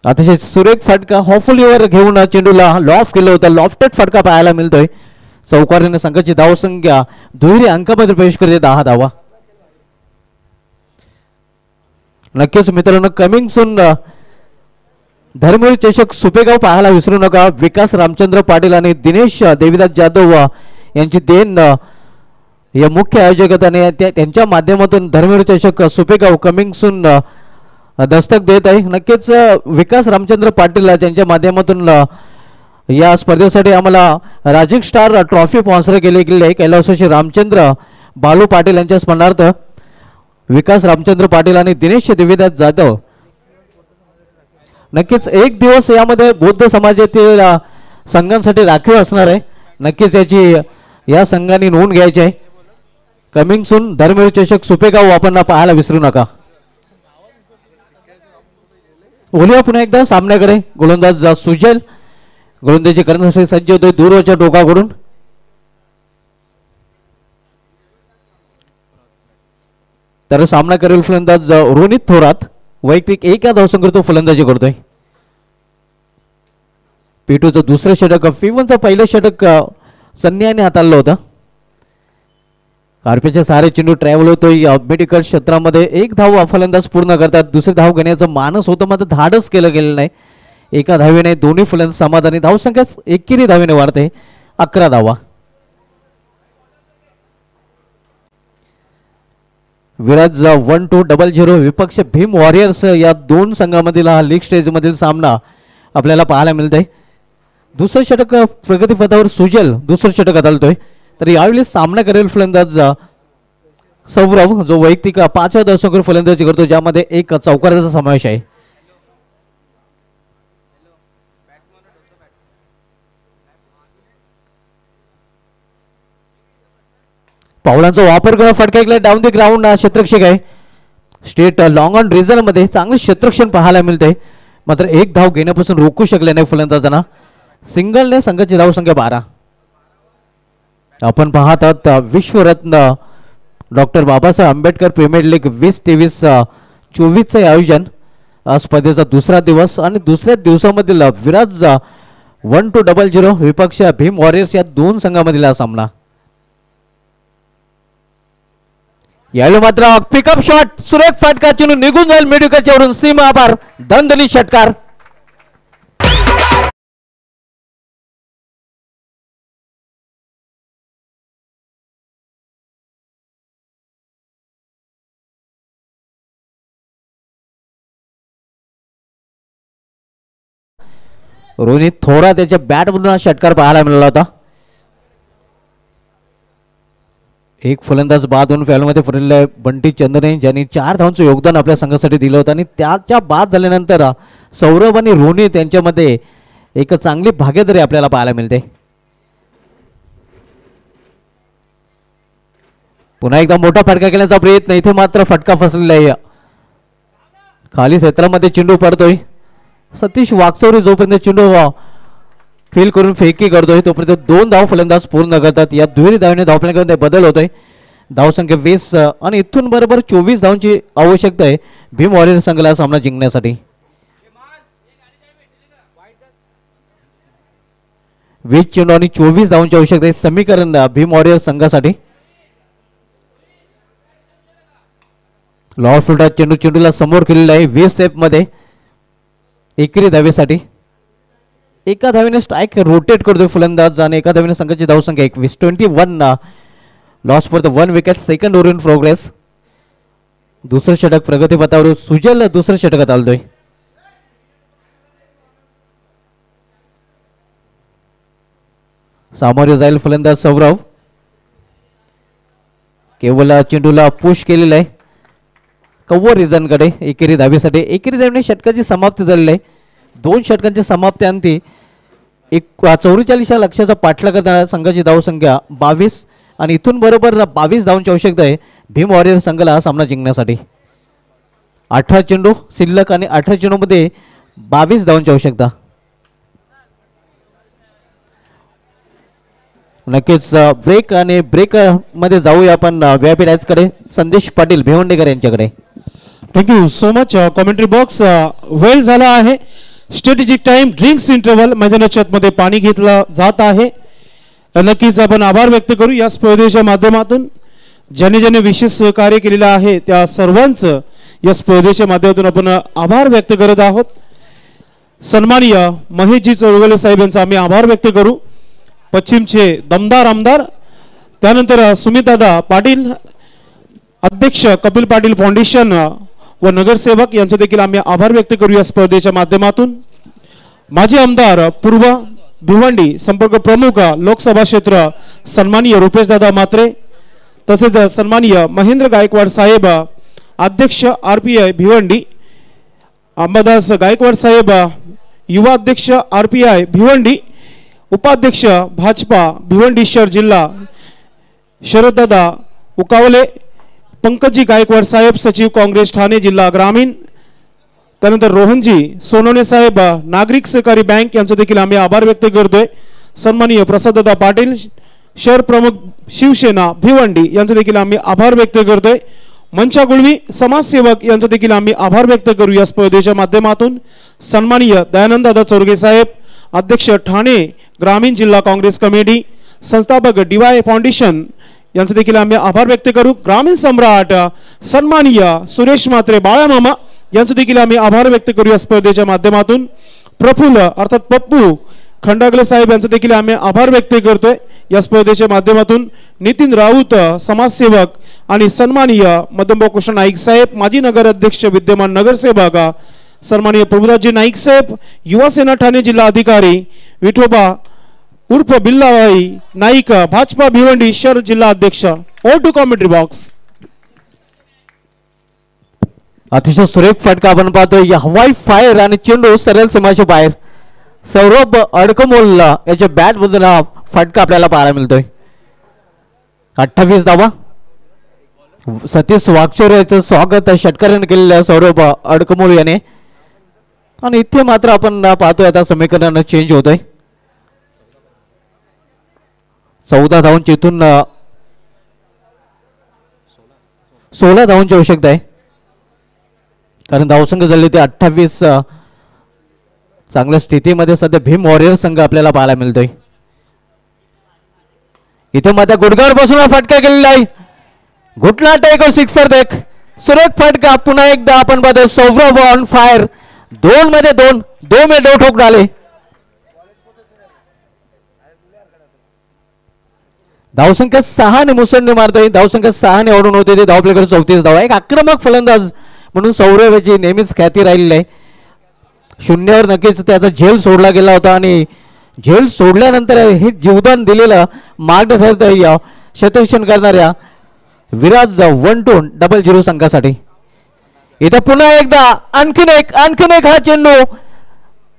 अतिशय सुरेख फटका हॉफुलीवर घेऊन चेंडूला लॉफ केलं होतं. लॉफ्टेड फटका पाहायला मिळतोय. चौकारीने संघाची धावसंख्या दुहेरी अंकामध्ये प्रवेश करते 10 धावा. नक्कीच मित्रांनो, कमिंग सून धर्मवीर चषक सुपेगाव पाहायला विसरू नका. विकास रामचंद्र पाटील आणि दिनेश देवीदास जाधव यांची देण या मुख्य आयोजक आणि त्यांच्या माध्यमातून धर्मवीर चषक सुपेगाव कमिंग सून दस्तक देत आहे. नक्कीच विकास रामचंद्र पाटील यांच्या माध्यमातून या स्पर्धेसाठी आम्हाला राजीव स्टार ट्रॉफी स्पॉन्सर केली गेली आहे. कैलासवासी रामचंद्र बालू पाटील यांच्या स्मरणार्थ विकास रामचंद्र पाटील आणि दिनेश देवीदास जाधव. नक्कीच एक दिवस यामध्ये बौद्ध समाजातील संघांसाठी राखीव असणार आहे. नक्कीच याची या संघाने नोंद घ्यायची आहे. कमिंग सून धर्मवीर चषक सुपेगाव आपण पाहायला विसरू नका. ओलिया पुन्हा एकदा सामन्याकडे. गोलंदाज सुजल गोलंदाजी करण्यासाठी सज्ज होतोय दूरवरच्या टोकाकडून. तर सामना करेल फलंदाज रोनित थोरात. वैयक्तिक 1 धावसंख्येवर तो फलंदाजी करतोय. P2चं दुसरं षटक, P1चं पहिलं षटक सन्याने हाताळलं होतं. कार्पेच्या सहारे चेंडू ट्रॅव्हल होतोय मेडिकल क्षेत्रामध्ये. 1 धाव फलंदाज पूर्ण करतात. दुसरी धाव घेण्याचं मानस होतं, मात्र धाडस केलं गेलं नाही. एका धावेने दोन्ही फलंदाज समाधानी. धावसंख्या एकेरी धावेने वाढते 11 धावा. विराज 1200 विपक्ष भीम वॉरियर्स या 2 संघामधील हा लीग स्टेज मधील सामना आपल्याला पाहायला मिळतोय. दुसरं षटक प्रगतीपथावर सुजल दुसरं षटक हाताळतोय. तर यावेळी सामना करेल फलंदाज सौरभ, जो वैयक्तिक 5 धावसंख्येवर फलंदाजी करतो, ज्यामध्ये 1 चौकाराचा समावेश आहे. पावलांचा वापर करून फटका ऐकला डाऊन द ग्राउंड. क्षेत्ररक्षक आहे स्टेट लॉंग ऑन रिझन मध्ये चांगले क्षेत्ररक्षण पाहायला मिळते, मात्र एक धाव घेण्यापासून रोखू शकले नाही फलंदाजांना. सिंगलने संघाची धाव संख्या 12. आपण पाहत आहात Vishwaratna doctor Babasaheb Ambedkar premier league 2023-24 आयोजन. स्पर्धेचा दुसरा दिवस आणि दुसऱ्या दिवसामधील विराज 1200 विपक्ष भीम वॉरियर्स या दोन संघामधील हा सामना. यावेळी मात्र पिकअप शॉट सुरेख फटका चेंडू निघून जाईल मेडिकलच्या वरून सीमा पार दणदणीत षटकार. रोहित थोरा त्याच्या बॅटमधून षटकार पाहायला मिळाला होता. एक फलंदाज बाद दोन फॅलमध्ये फरकले बंटी चंदने ज्यांनी 4 धावांचं योगदान आपल्या संघासाठी दिलं होतं आणि त्याच्या बाद झाल्यानंतर सौरभ आणि रोहित यांच्यामध्ये एक चांगली भागीदारी आपल्याला पाहायला मिळते. पुन्हा एकदा मोठा फटका केल्याचा प्रयत्न, इथे मात्र फटका फसलेला आहे. खाली क्षेत्रामध्ये चेंडू पडतोय. सतीश वागचौरी जोपर्यंत चेंडू फील करून फेकी करतोय तोपर्यंत 2 धाव फलंदाज पूर्ण करतात. या दुहेरी धावने धावफलकामध्ये बदल होतोय. धावसंख्या 20 आणि इथून बरोबर 24 धावांची आवश्यकता आहे भीम वॉरियर संघाला सामना जिंकण्यासाठी. 20 चेंडू आणि 24 धावांची आवश्यकता आहे समीकरण भीम वॉरियर संघासाठी. लॉ फुटा चेंडूला समोर केलेला आहे 20 स्टेप मध्ये एकेरी धावेसाठी. एका धावेने स्ट्राईक रोटेट करतोय फलंदाज आणि एका धावेने संघाची धावसंख्या 21. 21 loss for the 1 wicket. Second over in progress. दुसरं षटक प्रगतीपथावर सुजल दुसरं षटकात आलतोय. सामोरे जाईल फलंदाज सौरभ. केवळ चेंडूला पुश केलेला आहे कव्वर रिझनकडे एकेरी धावेसाठी. एकेरी धावेने षटकाची समाप्ती झालेली आहे. 2 षटकांची समाप्ती अंती 44 लक्षाचा पाठलाग करणाऱ्या संघाची धावसंख्या 22 आणि इथून बरोबर 22 धावांची आवश्यकता आहे भीम वॉरियर संघाला हा सामना जिंकण्यासाठी. 18 चेंडू शिल्लक आणि 18 चेंडूमध्ये 22 धावांची आवश्यकता. नक्कीच ब्रेक आणि ब्रेक मध्ये जाऊया आपण व्हीआयपी कडे. संदेश पाटील भिवंडेकर यांच्याकडे.
Thank you so much. Commentary box वेल झाला आहे. स्ट्रॅटेजिक टाइम ड्रिंक्स इंटरव्हल मैदानाच्या आतमध्ये पाणी घेतलं जात आहे. नक्कीच आपण आभार व्यक्त करू या स्पर्धेच्या माध्यमातून. ज्याने ज्याने विशेष सहकार्य केलेलं आहे त्या सर्वांचं या स्पर्धेच्या माध्यमातून आपण आभार व्यक्त करत आहोत. सन्माननीय महेशजी चौगले साहेब यांचा आम्ही आभार व्यक्त करू. पश्चिमचे दमदार आमदार, त्यानंतर सुमितदादा पाटील अध्यक्ष कपिल पाटील फाउंडेशन व नगरसेवक यांचे देखील आम्ही आभार व्यक्त करू या स्पर्धेच्या माध्यमातून. माजी आमदार पूर्व भिवंडी संपर्क प्रमुख लोकसभा क्षेत्र सन्माननीय रुपेश दादा मात्रे, तसेच सन्माननीय महेंद्र गायकवाड साहेब अध्यक्ष RPI भिवंडी, अंबादास गायकवाड साहेब युवा अध्यक्ष RPI भिवंडी, उपाध्यक्ष भाजपा भिवंडी शहर जिल्हा शरददादा उकावले, पंकजी गायकवाड साहेब सचिव काँग्रेस ठाणे जिल्हा ग्रामीण, त्यानंतर रोहनजी सोनवणे साहेब नागरिक सहकारी बँक यांचे देखील आम्ही आभार व्यक्त करतोय. सन्माननीय प्रसाददादा पाटील शहर प्रमुख शिवसेना भिवंडी यांचे देखील आम्ही आभार व्यक्त करतोय. मंचा गुळवी समाजसेवक यांचे देखील आम्ही आभार व्यक्त करू या स्पर्धेच्या माध्यमातून. सन्माननीय दयानंददादा चौरगे साहेब अध्यक्ष ठाणे ग्रामीण जिल्हा काँग्रेस कमिटी, संस्थापक DY फाउंडेशन यांचे देखील आम्ही आभार व्यक्त करू. ग्रामीण सम्राट सन्माननीय सुरेश म्हात्रे बाळामामा यांचे देखील आम्ही आभार व्यक्त करू या स्पर्धेच्या माध्यमातून. प्रफुल्ल अर्थात पप्पू खंडागले साहेब यांचे देखील आम्ही आभार व्यक्त करतोय या स्पर्धेच्या माध्यमातून. नितीन राऊत समाजसेवक आणि सन्माननीय मदनभाऊ कृष्ण नाईक साहेब माजी नगर अध्यक्ष विद्यमान नगरसेवक, सन्माननीय प्रभुदासजी नाईक साहेब युवा सेना ठाणे जिल्हा अधिकारी, विठोबा उर्फ बिल्लाबाई नाईक भाजपा भिवंडी शहर जिल्हा अध्यक्ष. ओ टू कॉमेंट्री बॉक्स.
अतिशय सुरेख फटका आपण पाहतोय. हवाई फायर आणि चेंडू सरळ सीमाच्या बाहेर. सौरभ अडकमोल याच्या बॅट मधून फटका आपल्याला पाहायला मिळतोय. 28 धावा. सतीश वागचोर याचं स्वागत षटकाराने केलेलं आहे सौरभ अडकमोल याने. आणि इथे मात्र आपण पाहतोय आता समीकरण चेंज होतोय. 14 धावांची इथून 16 धावांची आवश्यकता आहे, कारण धावसंख्या झाली ते 28. चांगल्या स्थितीमध्ये सध्या भीम वॉरियर संघ आपल्याला पाहायला मिळतोय. इथे मात्र गुडघावर बसून फटका केलेला आहे. घुटना टेक और सिक्सर देख, सुरेख फटका. पुन्हा एकदा आपण पाहतोय सौरभ ऑन फायर. 2 मध्ये 2 में 2 ठोक डाले. धावसंख्या 6 ने मुसंडी मारतोय. धावसंख्या 6 ने ओढून होते ते धावपलेकर 34 धावा. एक आक्रमक फलंदाज म्हणून सौरभ याची नेहमीच ख्याती राहिलेली आहे. शून्यावर नक्कीच त्याचा झेल सोडला गेला होता आणि झेल सोडल्यानंतर हे जीवदान दिलेलं मार्ग ठरतंय शतरक्षण करणाऱ्या विराज 1200 संघासाठी. इथे पुन्हा एकदा आणखीन एक हा चेंडू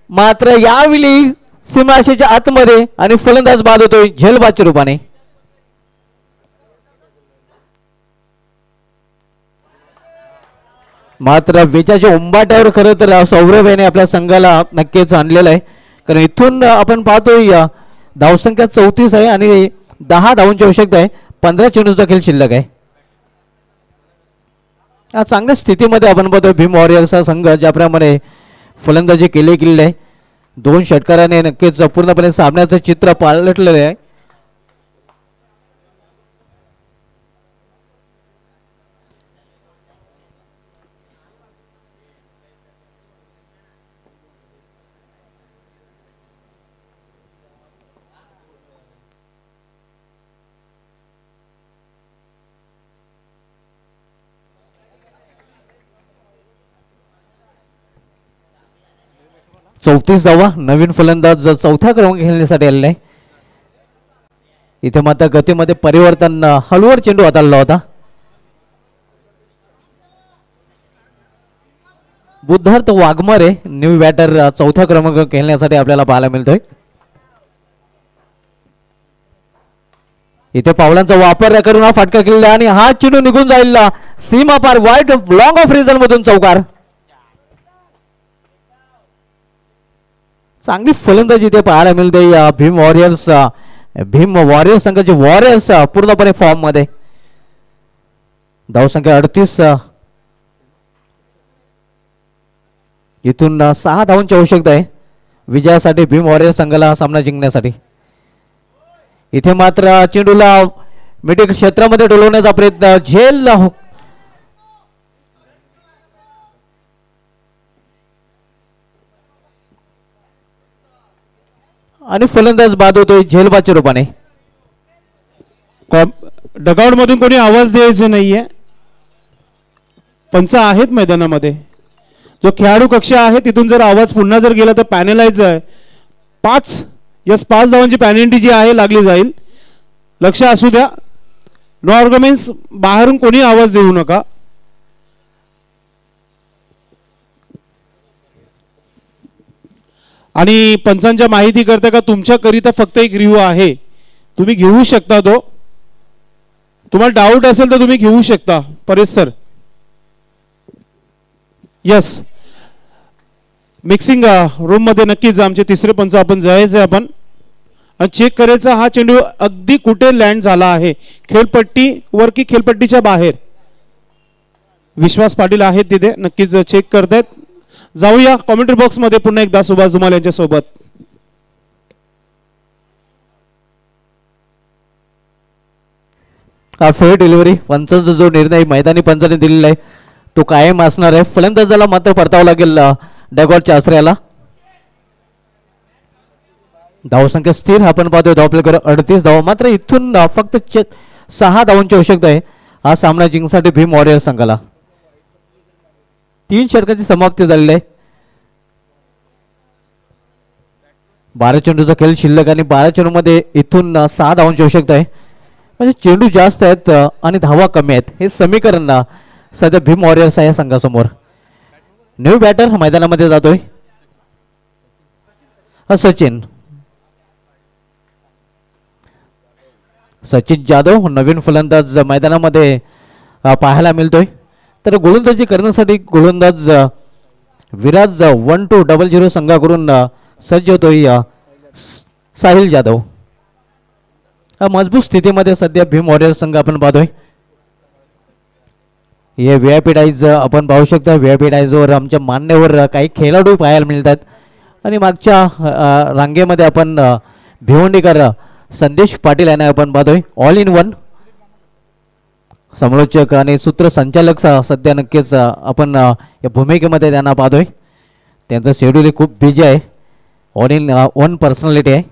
मात्र यावेळी सीमारेषेच्या आतमध्ये आणि फलंदाज बाद होतोय झेलबादच्या रूपाने. मात्र विजयाच्या उंबाट्यावर खरं तर सौरभ याने आपल्या संघाला नक्कीच आणलेलं आहे, कारण इथून आपण पाहतोय धावसंख्या 34 आहे आणि 10 धावांची आवश्यकता आहे. 15 चेंडूचा खेळ शिल्लक आहे. चांगल्या स्थितीमध्ये आपण पाहतोय भीम वॉरियर्सचा संघ ज्याप्रमाणे फलंदाजी केलेली आहे. 2 षटकाराने नक्कीच पूर्णपणे सामन्याचं चित्र पालटलेलं आहे. चौतीस धावा. नवीन फलंदाज चौथ्या क्रमांक खेळण्यासाठी आलेला आहे. इथे मात्र गतीमध्ये परिवर्तन, हलवर चेंडू हाताळला होता. बुद्धार्थ वाघमारे न्यू बॅटर चौथ्या क्रमांक खेळण्यासाठी आपल्याला पाहायला मिळतोय. इथे पावलांचा वापर करून हा फटका केलेला आणि हा चेंडू निघून जाईल सीमा पार. वाईट लॉंग ऑफ रिझन मधून चौकार. चांगली फलंदाजी इथे पाहायला मिळते भीम वॉरियर्स संघाचे वॉरियर्स पूर्णपणे फॉर्म मध्ये. धावसंख्या 38. इथून 6 धावांची आवश्यकता आहे विजयासाठी भीम वॉरियर्स संघाला सामना जिंकण्यासाठी. इथे मात्र चेंडूला मिड क्षेत्रामध्ये डोलवण्याचा प्रयत्न. झेल आणि फलंदाज बाद होतोय झेलबादच्या रूपाने.
डगआउट मधून कोणी आवाज द्यायचे नाहीये. पंच आहेत मैदानामध्ये. जो खेळाडू कक्ष आहे तिथून जर आवाज पुन्हा जर गेला तर पॅनलाइज आहे. 5 धावांची पॅनल्टी जी आहे लागली जाईल. लक्ष असू द्या. No arguments. बाहेरून कोणी आवाज देऊ नका. आणि पंचांच्या माहिती करता का तुमच्याकरिता फक्त एक रिव्ह्यू आहे, तुम्ही घेऊ शकता. तो तुम्हाला डाऊट असेल तर तुम्ही घेऊ शकता. Paresh sir. Yes, mixing room मध्ये नक्कीच आमचे तिसरे पंच आपण जायचं आपण आणि चेक करायचा हा चेंडू अगदी कुठे लँड झाला आहे, खेळपट्टीवर की खेळपट्टीच्या बाहेर. विश्वास पाटील आहेत तिथे, नक्कीच चेक करतायत. जाऊया कॉमेंट्री बॉक्स मध्ये पुन्हा एकदा सुभाष धुमाल यांच्या सोबत.
फेअर डिलिव्हरी पंचांचा जो निर्णय मैदानी पंचाने दिलेला आहे तो कायम असणार आहे. फलंदाजाला मात्र परतावं लागेल डॅगॉटच्या आश्रयाला. धावसंख्या स्थिर आपण पाहतोय. धावपलेकर 38 धावा. मात्र इथून फक्त 6 धावांची आवश्यकता आहे हा सामना जिंकण्यासाठी भीम वॉरियर्स संघाला. 3 षटकाची समाप्ती झालेली आहे. 12 चेंडूचा खेळ शिल्लक आणि 12 चेंडू मध्ये इथून 6 धावांची आवश्यकता आहे. म्हणजे चेंडू जास्त आहेत आणि धावा कमी आहेत हे समीकरण सध्या भीम वॉरियर्स या संघासमोर. न्यू बॅटर मैदानामध्ये जातोय सचिन. सचिन जाधव नवीन फलंदाज मैदानामध्ये पाहायला मिळतोय. तर गोलंदाजी करण्यासाठी गोलंदाज विराज 1200 संघाकडून सज्ज होतोय साहिल जाधव. मजबूत स्थितीमध्ये सध्या भीम वॉरियर्स संघ आपण पाहतोय. हे VIP डाईज आपण पाहू शकता. VIP डाईजवर आमच्या मान्यवर काही खेळाडू पाहायला मिळतात आणि मागच्या रांगेमध्ये आपण भिवंडीकर संदेश पाटील यांना आपण पाहतोय. ऑल इन वन समालोचक आणि सूत्रसंचालक सध्या नक्कीच आपण या भूमिकेमध्ये त्यांना पाहतोय. त्यांचं शेड्यूल खूप बिझी आहे. ऑल इन वन पर्सनॅलिटी आहे.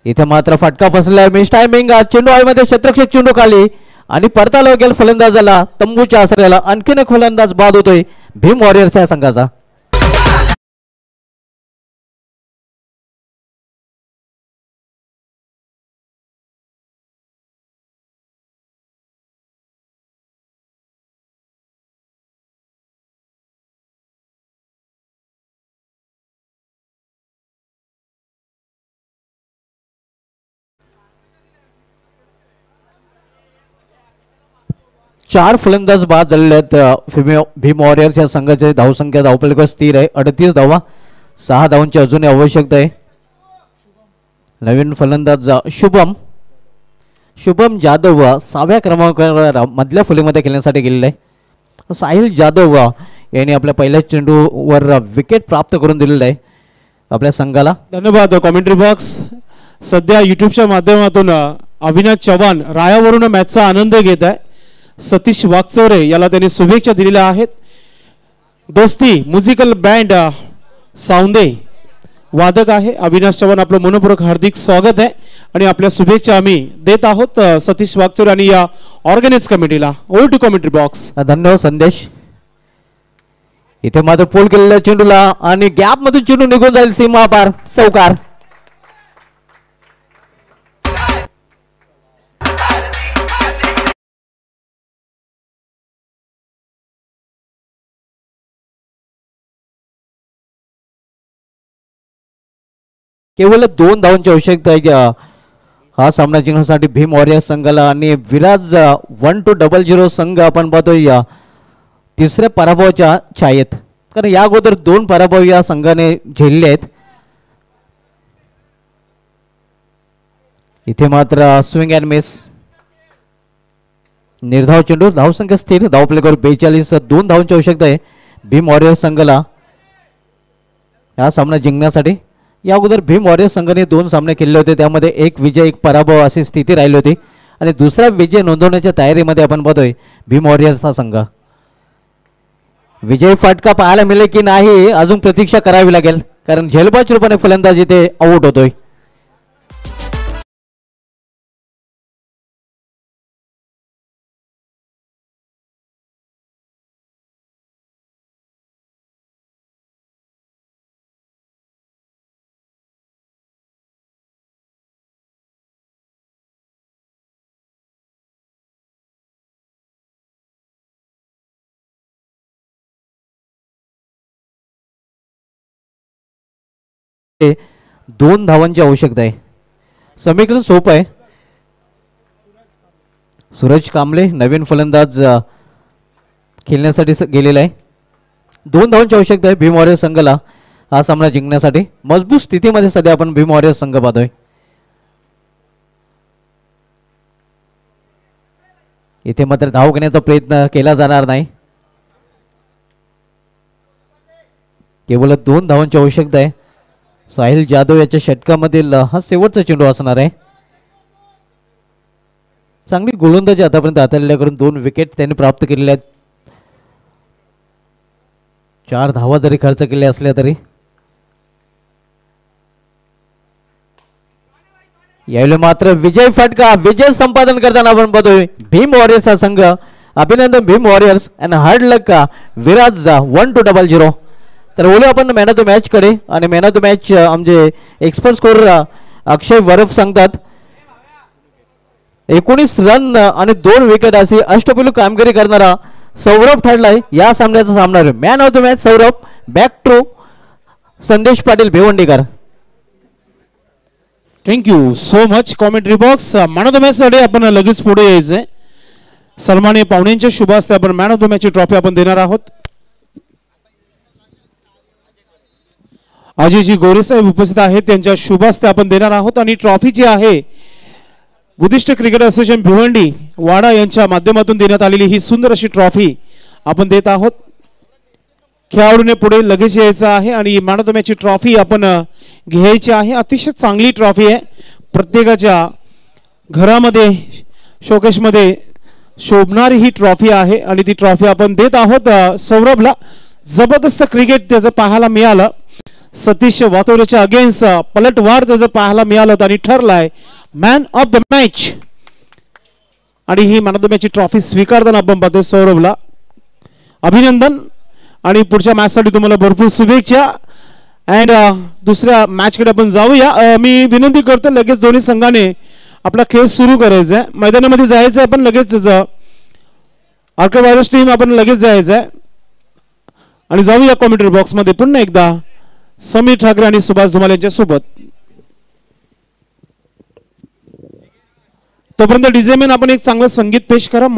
इथे मात्र फटका फसला. Miss timing. चेंडू आईमध्ये क्षेत्ररक्षक चेंडू खाली आणि परताला गेल फलंदाजाला तंबूच्या आसऱ्याला आणखीन एक फलंदाज बाद होतोय भीम वॉरियर्स या संघाचा. चार फलंदाज बाद झालेले आहेत भीम वॉरियर्स या संघाची. धावसंख्या धावपलीकडे स्थिर आहे 38 धावा. 6 धावांची अजूनही आवश्यकता आहे. नवीन फलंदाज शुभम जाधव 6व्या क्रमांकावर मधल्या फुलीमध्ये खेळण्यासाठी गेलेला आहे. साहिल जाधव यांनी आपल्या पहिल्या चेंडूवर विकेट प्राप्त करून दिलेलं आहे आपल्या संघाला.
धन्यवाद. कॉमेंट्री बॉक्स सध्या युट्यूबच्या माध्यमातून अविनाश चव्हाण रायावरून मॅचचा आनंद घेत आहे. सतीश वागचौरे याला त्यांनी शुभेच्छा दिलेल्या आहेत. दोस्ती म्युझिकल बँड सावंदे वादक आहे अविनाश चव्हाण. आपलं मनपूर्वक हार्दिक स्वागत आहे आणि आपल्या शुभेच्छा आम्ही देत आहोत सतीश वागचौरे आणि या ऑर्गनाइज कमिटीला. Over to commentary box.
धन्यवाद संदेश. इथे मात्र पोल केलेल्या चेंडूला आणि गॅप मधून चेंडू निघून जाईल सीमा पार. चौकार. केवळ 2 धावांची आवश्यकता आहे हा सामना जिंकण्यासाठी भीम वॉरियर्स संघाला. आणि विराज 1200 संघ आपण पाहतोय तिसऱ्या पराभवाच्या छायेत. कारण या अगोदर 2 पराभव या संघाने झेलले आहेत. इथे मात्र स्विंग अँड मिस. निर्धाव चेंडू. धावसंख्या स्थिर. धावपलीकडे 42. 2 धावांची आवश्यकता आहे भीम वॉरियर्स संघाला हा सामना जिंकण्यासाठी. या अगोदर भीम वॉरियर्स संघाने 2 सामने खेळले होते. त्यामध्ये 1 विजय 1 पराभव अशी स्थिती राहिली होती आणि दुसरा विजय नोंदवण्याच्या तयारीमध्ये आपण पाहतोय भीम वॉरियर्सचा संघ. विजय फटका पाहायला मिळेल की नाही अजून प्रतीक्षा करावी लागेल कारण झेलबाज रूपाने फलंदाज इथे आऊट होतोय. दोन धावांची आवश्यकता आहे. समीकरण सोपं आहे. सूरज कांबळे नवीन फलंदाज खेळण्यासाठी गेलेला आहे. 2 धावांची आवश्यकता आहे भीम वॉरियर्स संघाला हा सामना जिंकण्यासाठी. मजबूत स्थितीमध्ये सध्या आपण भीम वॉरियर्स संघ पाहतोय. इथे मात्र धाव घेण्याचा प्रयत्न केला जाणार नाही. केवळ 2 धावांची आवश्यकता आहे. साहिल जाधव याच्या षटकामधील हा शेवटचा चेंडू असणार आहे. चांगली गोलंदाजी आतापर्यंत हाताळल्याकडून 2 विकेट त्यांनी प्राप्त केलेल्या आहेत. 4 धावा जरी खर्च केल्या असल्या तरी यावेळी मात्र विजय फटका. विजय संपादन करताना आपण पाहतोय भीम वॉरियर्सचा संघ. अभिनंदन भीम वॉरियर्स अँड हार्ड लक विराज 1200. तर बोलू आपण मॅन ऑफ द मॅच कडे. आणि मॅन ऑफ द मॅच आमचे एक्सपर्ट स्कोर अक्षय वरफ सांगतात 19 रन आणि 2 विकेट अशी अष्टपैलू कामगिरी करणारा सौरभ ठरलाय या सामन्याचा सामना. Man of the match Saurabh. Back to Sandesh Patil Bhiwandikar.
Thank you so much commentary box. Man of the match साठी आपण लगेच पुढे यायचंय. सन्माननीय पाहुण्यांच्या शुभ हस्ते आपण मॅन ऑफ द मॅच ची ट्रॉफी आपण देणार आहोत. अजयजी गोरे साहेब उपस्थित आहेत, त्यांच्या शुभ हस्ते आपण देणार आहोत. आणि ट्रॉफी जी आहे बुद्धिस्ट क्रिकेट असोसिएशन भिवंडी वाडा यांच्या माध्यमातून देण्यात आलेली ही सुंदर अशी ट्रॉफी आपण देत आहोत. खेळाडूने पुढे लगेच यायचं आहे आणि मॅन ऑफ द मॅच ची ट्रॉफी आपण घ्यायची आहे. अतिशय चांगली ट्रॉफी आहे, प्रत्येकाच्या घरामध्ये शोकेशमध्ये शोभणारी ही ट्रॉफी आहे आणि ती ट्रॉफी आपण देत आहोत सौरभला. जबरदस्त क्रिकेट त्याचं पाहायला मिळालं. सतीश वाचवल्याच्या अगेन्स्ट पलटवार त्याचं पाहायला मिळालं होतं आणि ठरलाय मॅन ऑफ द मॅच. आणि he man of the match ची ट्रॉफी स्वीकारताना आपण पाहतोय सौरभला अभिनंदन. आणि पुढच्या मॅच साठी तुम्हाला भरपूर शुभेच्छा. अँड दुसऱ्या मॅच कडे आपण जाऊया. मी विनंती करतो लगेच दोन्ही संघाने आपला खेळ सुरू करायचा आहे. मैदानामध्ये जायचं आहे, आपण लगेच आर्का व्हायरस टीम आपण लगेच जायचं आहे. आणि जाऊया कॉमेंट्री बॉक्स मध्ये पुन्हा एकदा समीर ठाकरे आणि सुभाष धुमाल यांच्या सोबत. तोपर्यंत डीजे मॅन आपण एक चांगलं संगीत पेश करा.